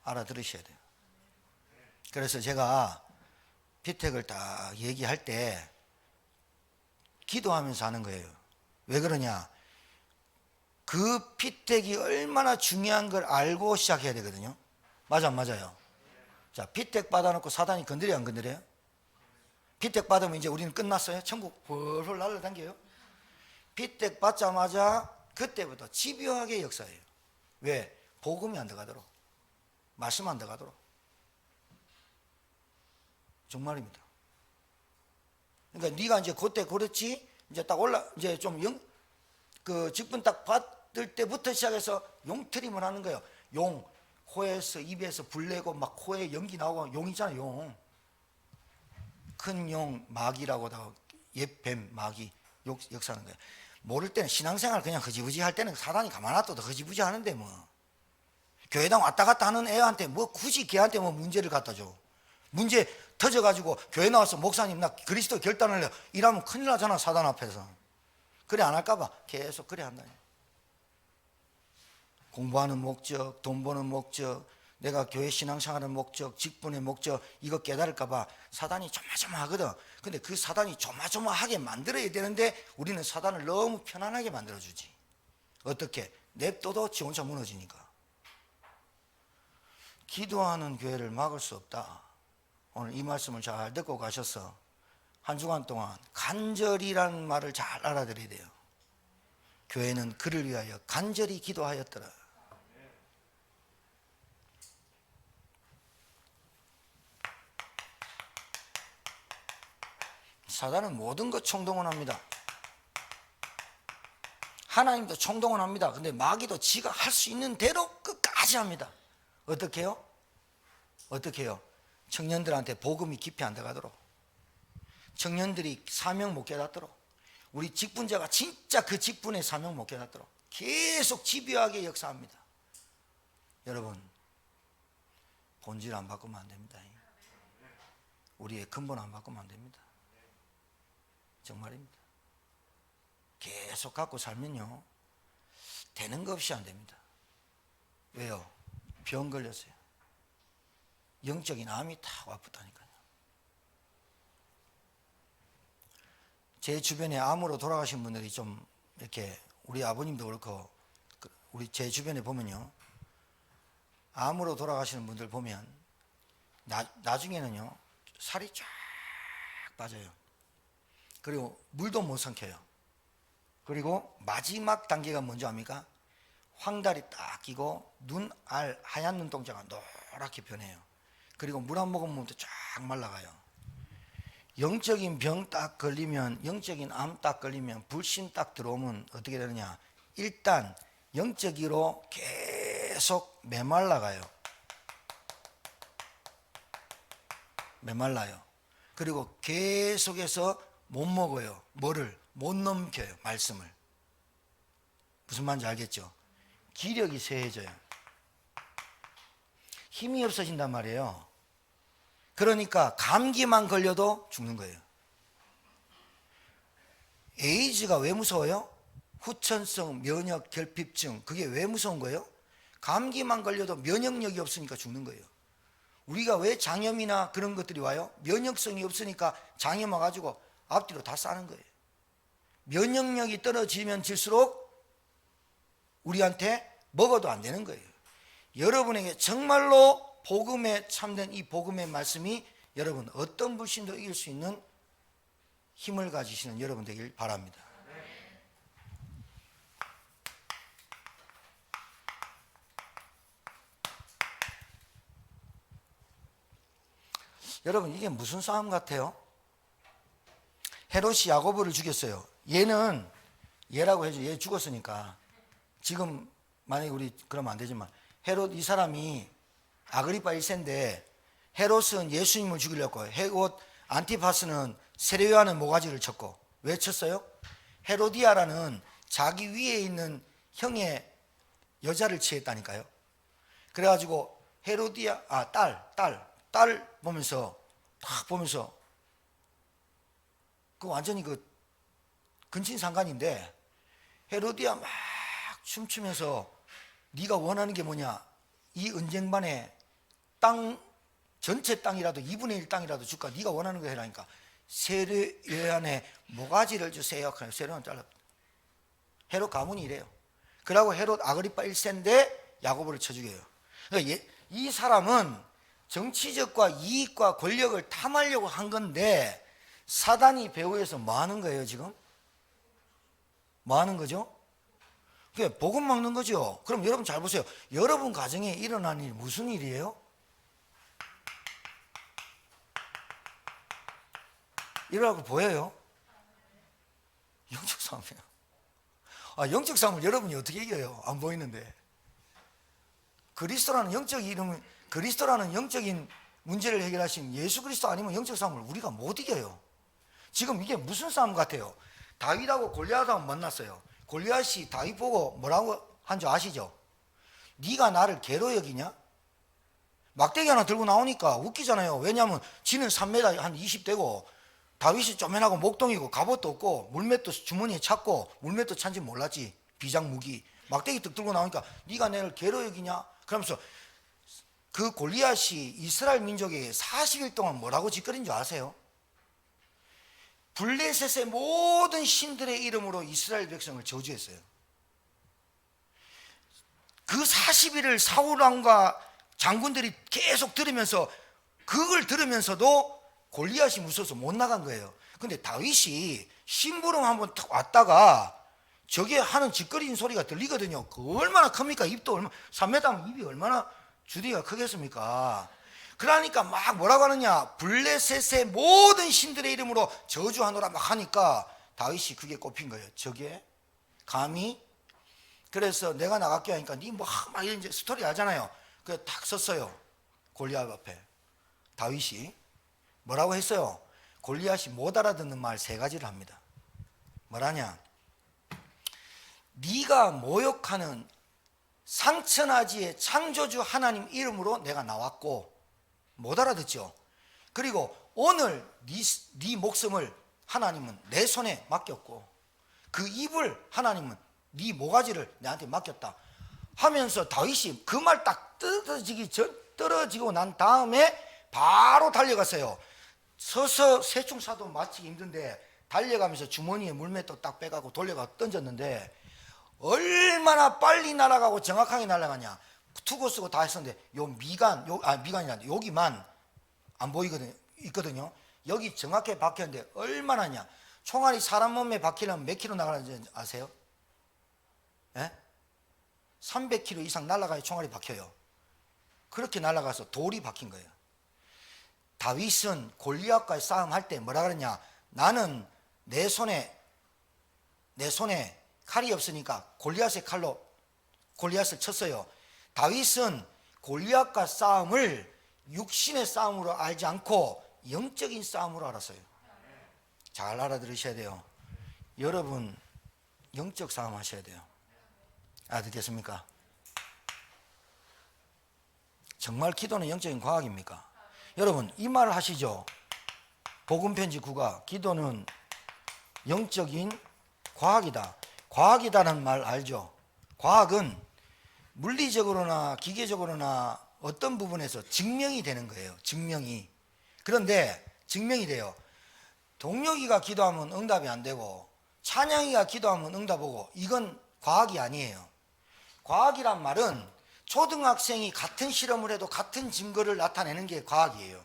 알아들으셔야 돼요. 그래서 제가 피택을 딱 얘기할 때 기도하면서 하는 거예요. 왜 그러냐? 그 피택이 얼마나 중요한 걸 알고 시작해야 되거든요. 맞아, 맞아요. 자, 피택 받아놓고 사단이 건드려요, 안 건드려요? 피택 받으면 이제 우리는 끝났어요. 천국 훌훌 날아다녀요. 피택 받자마자 그때부터 집요하게 역사해요. 왜? 복음이 안 들어가도록, 말씀 안 들어가도록. 정말입니다. 그러니까 네가 이제 그때 그렇지, 이제 딱 이제 좀 그 직분 딱 받을 때부터 시작해서 용트림을 하는 거예요. 용, 코에서 입에서 불 내고 막 코에 연기 나오고, 용이잖아요, 용. 큰 용, 마귀라고 다 옛뱀, 마귀 역사하는 거예요. 모를 때는 신앙생활 그냥 흐지부지 할 때는 사단이 가만 놔둬도 흐지부지 하는데 뭐 교회당 왔다 갔다 하는 애한테 뭐 굳이 걔한테 뭐 문제를 갖다 줘. 문제 터져가지고 교회 나와서 목사님 나 그리스도 결단을 해 이러면 큰일 나잖아, 사단 앞에서. 그래 안 할까봐 계속 그래 한다. 공부하는 목적, 돈 버는 목적, 내가 교회 신앙생활의 목적, 직분의 목적, 이거 깨달을까봐 사단이 조마조마하거든. 근데 그 사단이 조마조마하게 만들어야 되는데 우리는 사단을 너무 편안하게 만들어주지. 어떻게? 냅둬도 지 혼자 무너지니까. 기도하는 교회를 막을 수 없다. 오늘 이 말씀을 잘 듣고 가셔서 한 주간 동안 간절히라는 말을 잘 알아들어야 돼요. 교회는 그를 위하여 간절히 기도하였더라. 사단은 모든 것 총동원합니다. 하나님도 총동원합니다. 근데 마귀도 지가 할 수 있는 대로 끝까지 합니다. 어떻게 해요? 어떻게 해요? 청년들한테 복음이 깊이 안 들어가도록, 청년들이 사명 못 깨닫도록, 우리 직분자가 진짜 그 직분의 사명 못 깨닫도록 계속 집요하게 역사합니다. 여러분, 본질 안 바꾸면 안 됩니다. 우리의 근본 안 바꾸면 안 됩니다. 정말입니다. 계속 갖고 살면요 되는 거 없이 안 됩니다. 왜요? 병 걸렸어요. 영적인 암이 다 와붙다니까요. 제 주변에 암으로 돌아가신 분들이 좀 이렇게, 우리 아버님도 그렇고 우리 제 주변에 보면요, 암으로 돌아가시는 분들 보면 나중에는요 살이 쫙 빠져요. 그리고 물도 못 삼켜요. 그리고 마지막 단계가 뭔지 압니까? 황달이 딱 끼고 하얀 눈동자가 노랗게 변해요. 그리고 물 한 모금 먹으면 쫙 말라가요. 영적인 병 딱 걸리면, 영적인 암 딱 걸리면, 불신 딱 들어오면 어떻게 되느냐? 일단 영적으로 계속 메말라가요. 메말라요. 그리고 계속해서 못 먹어요. 뭐를? 못 넘겨요. 말씀을. 무슨 말인지 알겠죠? 기력이 쇠해져요. 힘이 없어진단 말이에요. 그러니까 감기만 걸려도 죽는 거예요. 에이즈가 왜 무서워요? 후천성 면역 결핍증. 그게 왜 무서운 거예요? 감기만 걸려도 면역력이 없으니까 죽는 거예요. 우리가 왜 장염이나 그런 것들이 와요? 면역성이 없으니까 장염 와가지고 앞뒤로 다 싸는 거예요. 면역력이 떨어지면 질수록 우리한테 먹어도 안 되는 거예요. 여러분에게 정말로 복음에 참된 이 복음의 말씀이 여러분 어떤 불신도 이길 수 있는 힘을 가지시는 여러분 되길 바랍니다. 여러분 이게 무슨 싸움 같아요? 헤롯이 야고보를 죽였어요. 얘라고 해줘. 얘 죽었으니까. 지금 만약에 우리 그러면 안 되지만 헤롯 이 사람이 아그리파 1세인데 헤롯은 예수님을 죽이려고, 헤롯 안티파스는 세례요한의 모가지를 쳤고. 왜 쳤어요? 헤로디아라는 자기 위에 있는 형의 여자를 취했다니까요. 그래가지고 헤로디아 딸 보면서 딱 보면서 그 완전히 그 근친상간인데 헤로디아 막 춤추면서 네가 원하는 게 뭐냐? 이 은쟁반에 땅 전체 땅이라도 2분의 1 땅이라도 줄까? 네가 원하는 거 해라니까. 세례요한의 모가지를 주세요. 그래서 세례요한 잘랐. 헤롯 가문이 이래요. 그러고 헤롯 아그리파 1세인데 야고보를 쳐 죽여요. 그러니까 이 사람은 정치적과 이익과 권력을 탐하려고 한 건데 사단이 배후에서 뭐 하는 거예요 지금? 뭐 하는 거죠? 그게 복음 먹는 거죠. 그럼 여러분 잘 보세요. 여러분 가정에 일어난 일 무슨 일이에요? 이러고 보여요? 영적 싸움이에요. 영적 싸움을 여러분이 어떻게 이겨요? 안 보이는데. 그리스도라는 영적인 문제를 해결하신 예수 그리스도 아니면 영적 싸움을 우리가 못 이겨요. 지금 이게 무슨 싸움 같아요? 다윗하고 골리앗하고 만났어요. 골리앗이 다윗 보고 뭐라고 한 줄 아시죠? 네가 나를 개로 여기냐? 막대기 하나 들고 나오니까 웃기잖아요. 왜냐하면 지는 3m 한 20대고 다윗이 쪼맨하고 목동이고 갑옷도 없고 물맷도 주머니에 찾고 물맷도 찬지 몰랐지. 비장 무기 막대기 뚝 들고 나오니까 네가 나를 개로 여기냐? 그러면서 그 골리앗이 이스라엘 민족에게 40일 동안 뭐라고 짓거린 줄 아세요? 블레셋의 모든 신들의 이름으로 이스라엘 백성을 저주했어요. 그 40일을 사울왕과 장군들이 계속 들으면서 그걸 들으면서도 골리앗이 무서워서 못 나간 거예요. 근데 다윗이 심부름 한번 탁 왔다가 저게 하는 짓거리는 소리가 들리거든요. 그 얼마나 큽니까? 입도 얼마나 3m면 입이 얼마나 주디가 크겠습니까? 그러니까 막 뭐라고 하느냐? 블레셋의 모든 신들의 이름으로 저주하노라 막 하니까 다윗이 그게 꼽힌 거예요. 저게 감히. 그래서 내가 나갈게 하니까 니 뭐 막 이런 이제 스토리 알잖아요. 그래서 탁 섰어요. 골리앗 앞에. 다윗이 뭐라고 했어요? 골리앗이 못 알아듣는 말 3가지를 합니다. 뭐라냐? 네가 모욕하는 상천하지의 창조주 하나님 이름으로 내가 나왔고, 못 알아듣죠. 그리고 오늘 네 목숨을 하나님은 내 손에 맡겼고 그 입을 하나님은 네 모가지를 내한테 맡겼다 하면서 다윗이 그 말 딱 떨어지고 난 다음에 바로 달려갔어요. 서서 새충사도 마치기 힘든데 달려가면서 주머니에 물맷도 딱 빼가고 돌려가 던졌는데 얼마나 빨리 날아가고 정확하게 날아가냐. 투구 쓰고 다 했었는데 미간이란데 여기만 안 보이거든요. 있거든요. 여기 정확하게 박혔는데 얼마나냐. 총알이 사람 몸에 박히려면 몇 킬로 나가는지 아세요? 예? 300킬로 이상 날아가야 총알이 박혀요. 그렇게 날아가서 돌이 박힌 거예요. 다윗은 골리앗과의 싸움할 때 뭐라 그랬냐? 나는 내 손에 칼이 없으니까 골리앗의 칼로 골리앗을 쳤어요. 다윗은 골리앗과 싸움을 육신의 싸움으로 알지 않고 영적인 싸움으로 알았어요. 잘 알아들으셔야 돼요. 여러분 영적 싸움 하셔야 돼요. 알아듣겠습니까? 정말 기도는 영적인 과학입니까? 여러분 이 말을 하시죠. 복음편지 9가 기도는 영적인 과학이다. 과학이다는 말 알죠? 과학은 물리적으로나 기계적으로나 어떤 부분에서 증명이 되는 거예요. 증명이. 그런데 증명이 돼요. 동력이가 기도하면 응답이 안 되고 찬양이가 기도하면 응답 오고, 이건 과학이 아니에요. 과학이란 말은 초등학생이 같은 실험을 해도 같은 증거를 나타내는 게 과학이에요.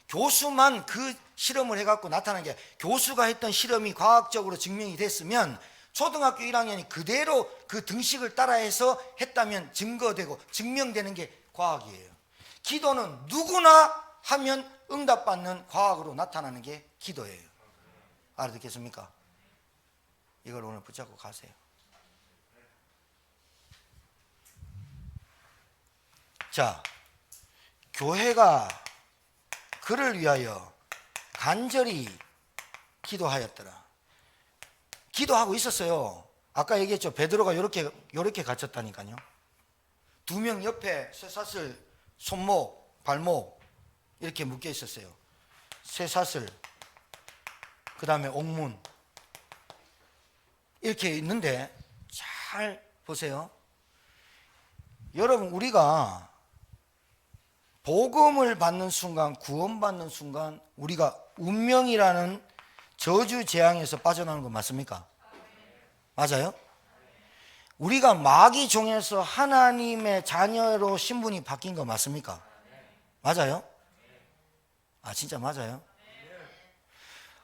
교수만 그 실험을 해갖고 나타난 게, 교수가 했던 실험이 과학적으로 증명이 됐으면 초등학교 1학년이 그대로 그 등식을 따라해서 했다면 증거되고 증명되는 게 과학이에요. 기도는 누구나 하면 응답받는 과학으로 나타나는 게 기도예요. 알아듣겠습니까? 이걸 오늘 붙잡고 가세요. 자, 교회가 그를 위하여 간절히 기도하였더라. 기도하고 있었어요. 아까 얘기했죠. 베드로가 요렇게 갇혔다니까요. 2명 옆에 쇠사슬 손목, 발목 이렇게 묶여 있었어요. 쇠사슬, 그 다음에 옥문 이렇게 있는데, 잘 보세요. 여러분, 우리가 복음을 받는 순간, 구원받는 순간 우리가 운명이라는 저주 재앙에서 빠져나오는 거 맞습니까? 맞아요? 우리가 마귀 종에서 하나님의 자녀로 신분이 바뀐 거 맞습니까? 맞아요? 아, 진짜 맞아요?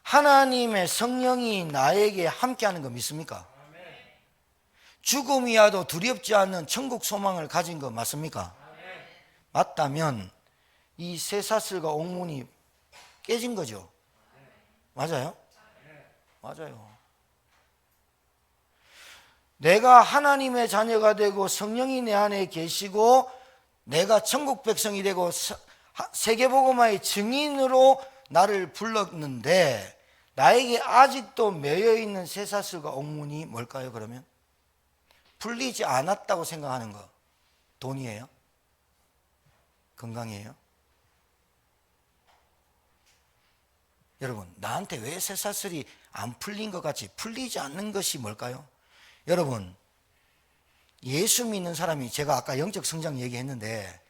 하나님의 성령이 나에게 함께하는 거 믿습니까? 죽음이 와도 두렵지 않는 천국 소망을 가진 거 맞습니까? 맞다면 이 쇠사슬과 옥문이 깨진 거죠. 맞아요? 맞아요. 내가 하나님의 자녀가 되고 성령이 내 안에 계시고 내가 천국 백성이 되고 세계복음화의 증인으로 나를 불렀는데, 나에게 아직도 매여있는 쇠사슬과 옥문이 뭘까요? 그러면 풀리지 않았다고 생각하는 거, 돈이에요? 건강이에요? 여러분, 나한테 왜 쇠사슬이 안 풀린 것 같이 풀리지 않는 것이 뭘까요? 여러분, 예수 믿는 사람이, 제가 아까 영적 성장 얘기했는데,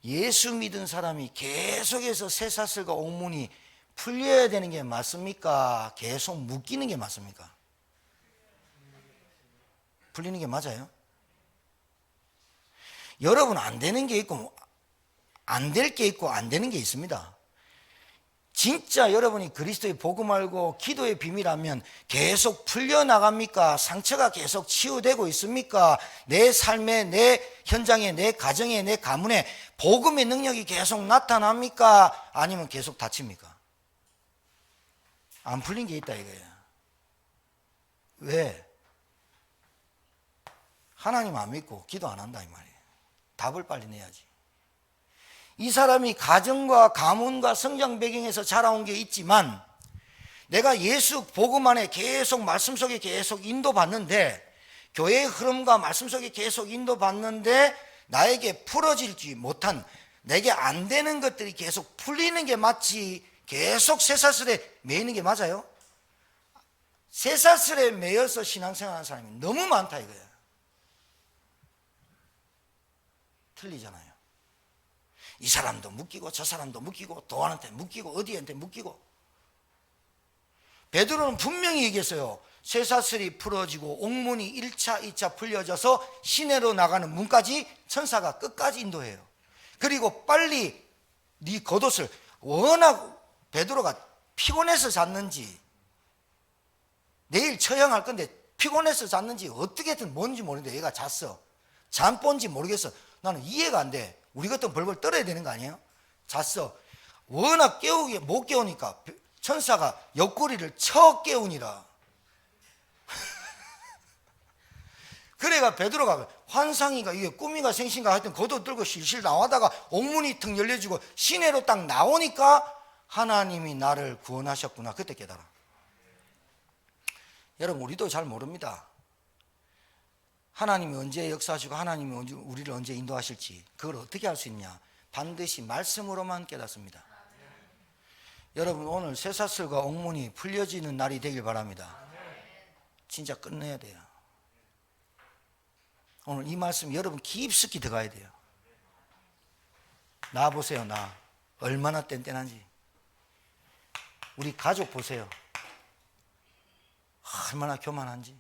예수 믿은 사람이 계속해서 쇠사슬과 옥문이 풀려야 되는 게 맞습니까? 계속 묶이는 게 맞습니까? 풀리는 게 맞아요? 여러분, 안 되는 게 있고 안 될 게 있고 안 되는 게 있습니다. 진짜 여러분이 그리스도의 복음 알고 기도의 비밀하면 계속 풀려나갑니까? 상처가 계속 치유되고 있습니까? 내 삶에, 내 현장에, 내 가정에, 내 가문에 복음의 능력이 계속 나타납니까? 아니면 계속 다칩니까? 안 풀린 게 있다 이거예요. 왜? 하나님 안 믿고 기도 안 한다 이 말이에요. 답을 빨리 내야지. 이 사람이 가정과 가문과 성장 배경에서 자라온 게 있지만, 내가 예수 복음 안에 계속 말씀 속에 계속 인도받는데, 교회의 흐름과 말씀 속에 계속 인도받는데 나에게 풀어지지 못한, 내게 안 되는 것들이 계속 풀리는 게 맞지 계속 쇠사슬에 매이는 게 맞아요? 쇠사슬에 매여서 신앙생활하는 사람이 너무 많다 이거예요. 틀리잖아요. 이 사람도 묶이고 저 사람도 묶이고 도안한테 묶이고 어디한테 묶이고. 베드로는 분명히 얘기했어요. 쇠사슬이 풀어지고 옥문이 1차 2차 풀려져서 시내로 나가는 문까지 천사가 끝까지 인도해요. 그리고 빨리 네 겉옷을, 워낙 베드로가 피곤해서 잤는지, 내일 처형할 건데 피곤해서 잤는지 어떻게든 뭔지 모르는데 얘가 잤어. 잠본지 모르겠어. 나는 이해가 안 돼. 우리 같은 벌벌 떨어야 되는 거 아니에요? 잤어. 워낙 못 깨우니까 천사가 옆구리를 쳐 깨우니라. 그래가 베드로가 환상이가 이게 꿈이가 생신가 하여튼 겉옷 들고 실실 나와다가 옥문이 턱 열려지고 시내로 딱 나오니까 하나님이 나를 구원하셨구나. 그때 깨달아. 여러분, 우리도 잘 모릅니다. 하나님이 언제 역사하시고 하나님이 우리를 언제 인도하실지 그걸 어떻게 알 수 있냐? 반드시 말씀으로만 깨닫습니다. 여러분, 오늘 쇠사슬과 옥문이 풀려지는 날이 되길 바랍니다. 진짜 끝내야 돼요. 오늘 이 말씀 여러분 깊숙이 들어가야 돼요. 나 보세요. 나 얼마나 뗀뗀한지. 우리 가족 보세요. 얼마나 교만한지.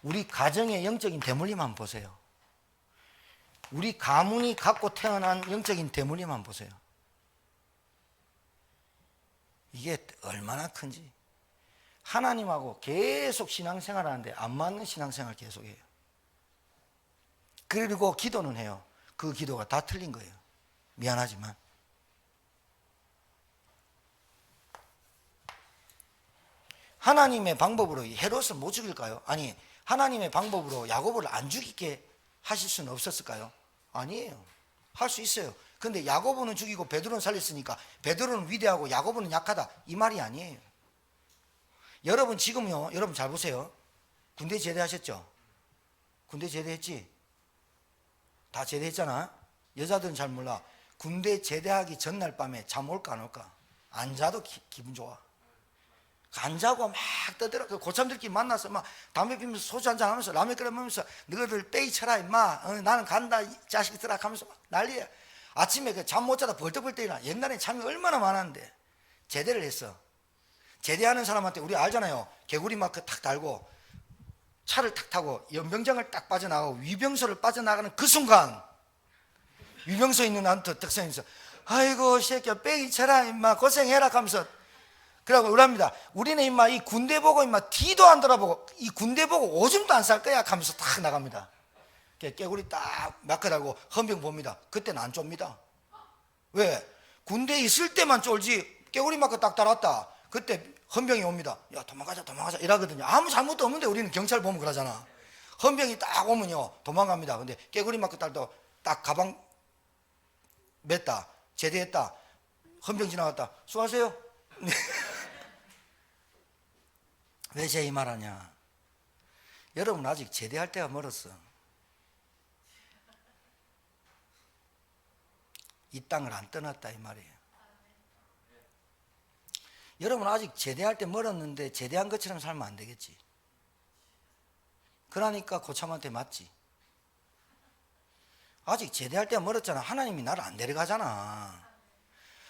우리 가정의 영적인 대물림만 보세요. 우리 가문이 갖고 태어난 영적인 대물림만 보세요. 이게 얼마나 큰지. 하나님하고 계속 신앙생활 하는데 안 맞는 신앙생활 계속해요. 그리고 기도는 해요. 그 기도가 다 틀린 거예요. 미안하지만. 하나님의 방법으로 헤롯을 못 죽일까요? 아니, 하나님의 방법으로 야곱을 안 죽이게 하실 수는 없었을까요? 아니에요. 할 수 있어요. 근데 야고보는 죽이고 베드로는 살렸으니까 베드로는 위대하고 야고보는 약하다, 이 말이 아니에요. 여러분 지금요, 여러분 잘 보세요. 군대 제대하셨죠? 군대 제대했지? 다 제대했잖아. 여자들은 잘 몰라. 군대 제대하기 전날 밤에 잠 올까 안 올까? 안 자도 기분 좋아. 안 자고 막 떠들어. 그 고참들끼리 만나서 막 담배 피면서 소주 한잔 하면서 라면 끓여 먹으면서 너희들 빼이 쳐라 임마, 나는 간다 이 자식들아 하면서 막 난리야. 아침에 그 잠 못 자다 벌떡벌떡 일어나. 옛날에 잠이 얼마나 많았는데. 제대를 했어. 제대하는 사람한테 우리 알잖아요. 개구리 마크 탁 달고 차를 탁 타고 연병장을 딱 빠져나가고 위병소를 빠져나가는 그 순간 위병소에 있는 나한테 특성이 있어. 아이고 새끼야 빼이 쳐라 임마 고생해라 하면서. 그러고 우랍니다. 우리는 임마 이 군대 보고 임마 뒤도 안 돌아보고 이 군대 보고 오줌도 안 쌀 거야 하면서 딱 나갑니다. 깨구리 딱 마크하고 헌병 봅니다. 그때는 안 좁니다. 왜? 군대에 있을 때만 쫄지. 깨구리 마크 딱 달았다. 그때 헌병이 옵니다. 야 도망가자 도망가자 이러거든요. 아무 잘못도 없는데 우리는 경찰 보면 그러잖아. 헌병이 딱 오면요 도망갑니다. 근데 깨구리 마크 딸도 딱 가방 맸다. 제대했다. 헌병 지나갔다. 수고하세요. 왜 제 이 말하냐? 여러분 아직 제대할 때가 멀었어. 이 땅을 안 떠났다 이 말이에요. 여러분 아직 제대할 때 멀었는데 제대한 것처럼 살면 안 되겠지. 그러니까 고참한테 맞지. 아직 제대할 때가 멀었잖아. 하나님이 나를 안 데려가잖아.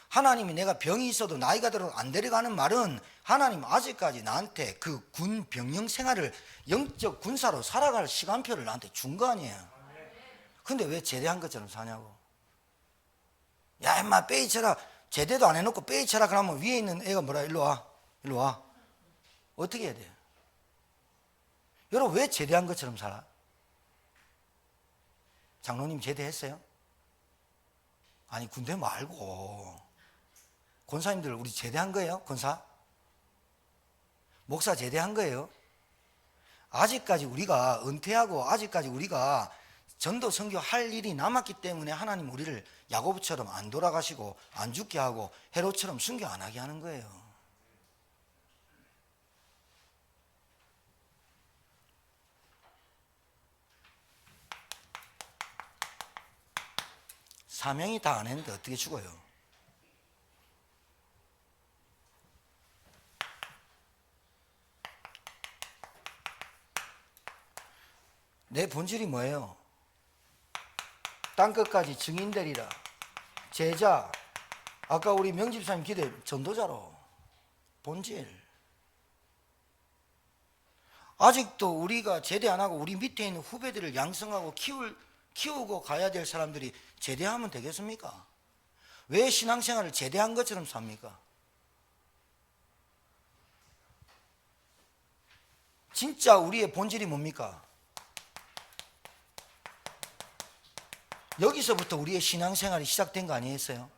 하나님이 내가 병이 있어도 나이가 들어 안 데려가는 말은 하나님 아직까지 나한테 그 군 병영 생활을 영적 군사로 살아갈 시간표를 나한테 준 거 아니에요. 근데 왜 제대한 것처럼 사냐고. 야 임마 빼이쳐라. 제대도 안 해놓고 빼이쳐라 그러면 위에 있는 애가 뭐라. 일로 와 일로 와. 어떻게 해야 돼요? 여러분 왜 제대한 것처럼 살아? 장로님 제대했어요? 아니 군대 말고 권사님들 우리 제대한 거예요? 권사? 목사 제대한 거예요? 아직까지 우리가 은퇴하고 아직까지 우리가 전도 선교 할 일이 남았기 때문에 하나님 우리를 야고보처럼 안 돌아가시고 안 죽게 하고 헤롯처럼 순교 안 하게 하는 거예요. 사명이 다 안 했는데 어떻게 죽어요? 내 본질이 뭐예요? 땅끝까지 증인되리라. 제자. 아까 우리 명집사님 기대 전도자로. 본질. 아직도 우리가 제대 안 하고 우리 밑에 있는 후배들을 양성하고 키우고 가야 될 사람들이 제대하면 되겠습니까? 왜 신앙생활을 제대한 것처럼 삽니까? 진짜 우리의 본질이 뭡니까? 여기서부터 우리의 신앙생활이 시작된 거 아니겠어요?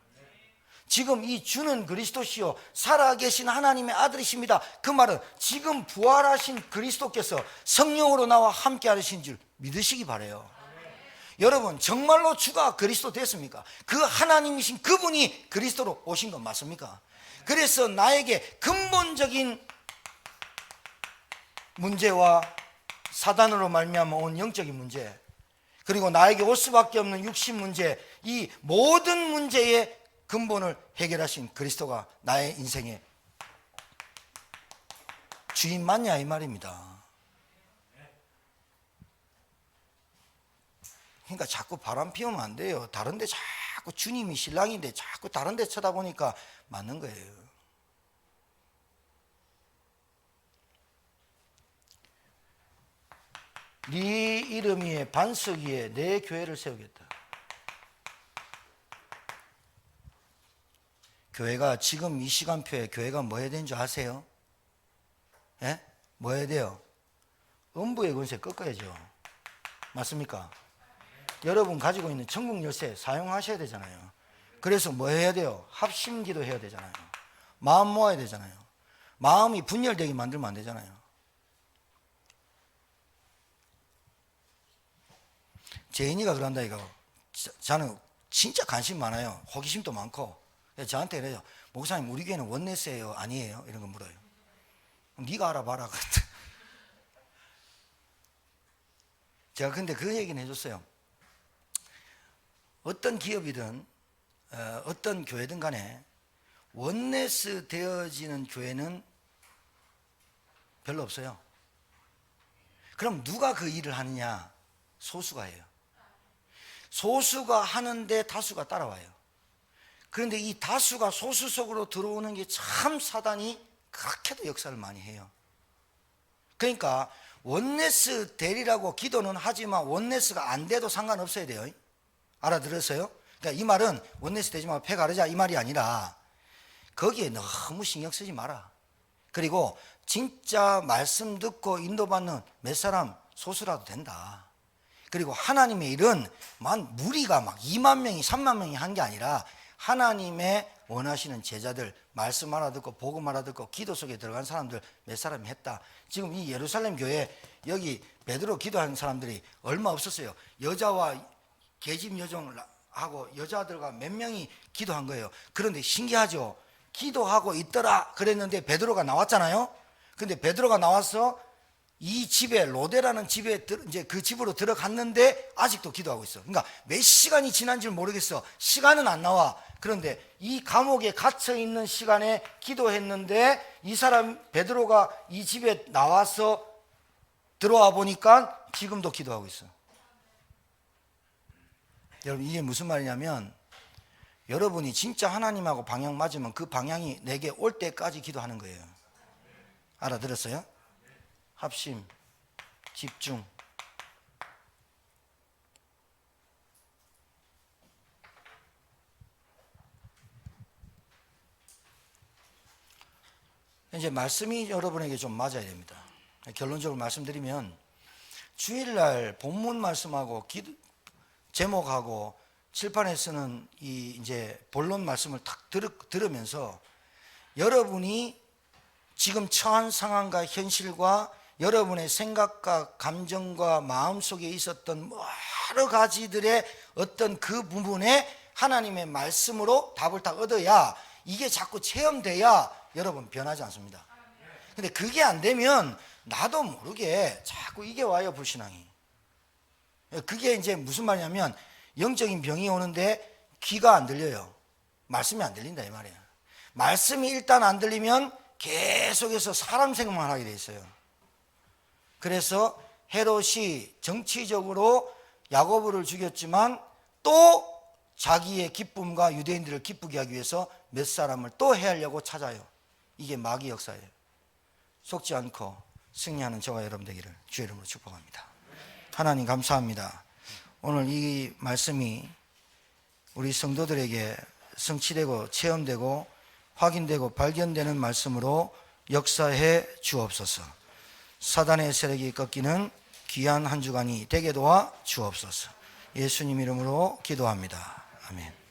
지금 이 주는 그리스도시요 살아계신 하나님의 아들이십니다. 그 말은 지금 부활하신 그리스도께서 성령으로 나와 함께 하신 줄 믿으시기 바라요. 여러분, 정말로 주가 그리스도 됐습니까? 그 하나님이신 그분이 그리스도로 오신 건 맞습니까? 그래서 나에게 근본적인 문제와 사단으로 말미암아 온 영적인 문제, 그리고 나에게 올 수밖에 없는 육신 문제, 이 모든 문제의 근본을 해결하신 그리스도가 나의 인생의 주인 맞냐 이 말입니다. 그러니까 자꾸 바람 피우면 안 돼요. 다른 데 자꾸 주님이 신랑인데 자꾸 다른 데 쳐다보니까 맞는 거예요. 네 이름 위에 반석 위에 내 교회를 세우겠다. 교회가 지금 이 시간표에 교회가 뭐 해야 되는 줄 아세요? 예? 뭐 해야 돼요? 음부의 권세 꺾어야죠. 맞습니까? 여러분 가지고 있는 천국 열쇠 사용하셔야 되잖아요. 그래서 뭐 해야 돼요? 합심기도 해야 되잖아요. 마음 모아야 되잖아요. 마음이 분열되게 만들면 안 되잖아요. 제인이가 그런다 이거. 저는 진짜 관심 많아요. 호기심도 많고. 저한테 그래요. 목사님 우리 교회는 원네스예요? 아니에요? 이런 거 물어요. 네가 알아봐라. 제가 근데 그 얘기는 해줬어요. 어떤 기업이든 어떤 교회든 간에 원네스 되어지는 교회는 별로 없어요. 그럼 누가 그 일을 하느냐? 소수가 해요. 소수가 하는데 다수가 따라와요. 그런데 이 다수가 소수 속으로 들어오는 게 참 사단이 그렇게도 역사를 많이 해요. 그러니까 원네스 되리라고 기도는 하지만 원네스가 안 돼도 상관없어야 돼요. 알아들었어요? 그러니까 이 말은 원네스 되지 말고 폐 가르자 이 말이 아니라 거기에 너무 신경 쓰지 마라. 그리고 진짜 말씀 듣고 인도받는 몇 사람 소수라도 된다. 그리고 하나님의 일은 무리가 막 2만 명이 3만 명이 한 게 아니라 하나님의 원하시는 제자들, 말씀 알아듣고 복음 알아듣고 기도 속에 들어간 사람들 몇 사람이 했다. 지금 이 예루살렘 교회 여기 베드로 기도하는 사람들이 얼마 없었어요. 여자와 계집 여종하고 여자들과 몇 명이 기도한 거예요. 그런데 신기하죠. 기도하고 있더라 그랬는데 베드로가 나왔잖아요. 근데 베드로가 나와서 이 집에 로데라는 집에 이제 그 집으로 들어갔는데 아직도 기도하고 있어. 그러니까 몇 시간이 지난지 모르겠어. 시간은 안 나와. 그런데 이 감옥에 갇혀 있는 시간에 기도했는데 이 사람 베드로가 이 집에 나와서 들어와 보니까 지금도 기도하고 있어. 여러분 이게 무슨 말이냐면 여러분이 진짜 하나님하고 방향 맞으면 그 방향이 내게 올 때까지 기도하는 거예요. 알아들었어요? 합심, 집중. 이제 말씀이 여러분에게 좀 맞아야 됩니다. 결론적으로 말씀드리면 주일날 본문 말씀하고 제목하고 칠판에 쓰는 이 이제 본론 말씀을 딱 들으면서 여러분이 지금 처한 상황과 현실과 여러분의 생각과 감정과 마음속에 있었던 여러 가지들의 어떤 그 부분에 하나님의 말씀으로 답을 딱 얻어야 이게 자꾸 체험돼야 여러분 변하지 않습니다. 근데 그게 안 되면 나도 모르게 자꾸 이게 와요, 불신앙이. 그게 이제 무슨 말이냐면 영적인 병이 오는데 귀가 안 들려요. 말씀이 안 들린다 이 말이에요. 말씀이 일단 안 들리면 계속해서 사람 생각만 하게 돼 있어요. 그래서 헤롯이 정치적으로 야고보를 죽였지만 또 자기의 기쁨과 유대인들을 기쁘게 하기 위해서 몇 사람을 또 해하려고 찾아요. 이게 마귀 역사예요. 속지 않고 승리하는 저와 여러분 되기를 주의 이름으로 축복합니다. 하나님 감사합니다. 오늘 이 말씀이 우리 성도들에게 성취되고 체험되고 확인되고 발견되는 말씀으로 역사해 주옵소서. 사단의 세력이 꺾이는 귀한 한 주간이 되게 도와 주옵소서. 예수님 이름으로 기도합니다. 아멘.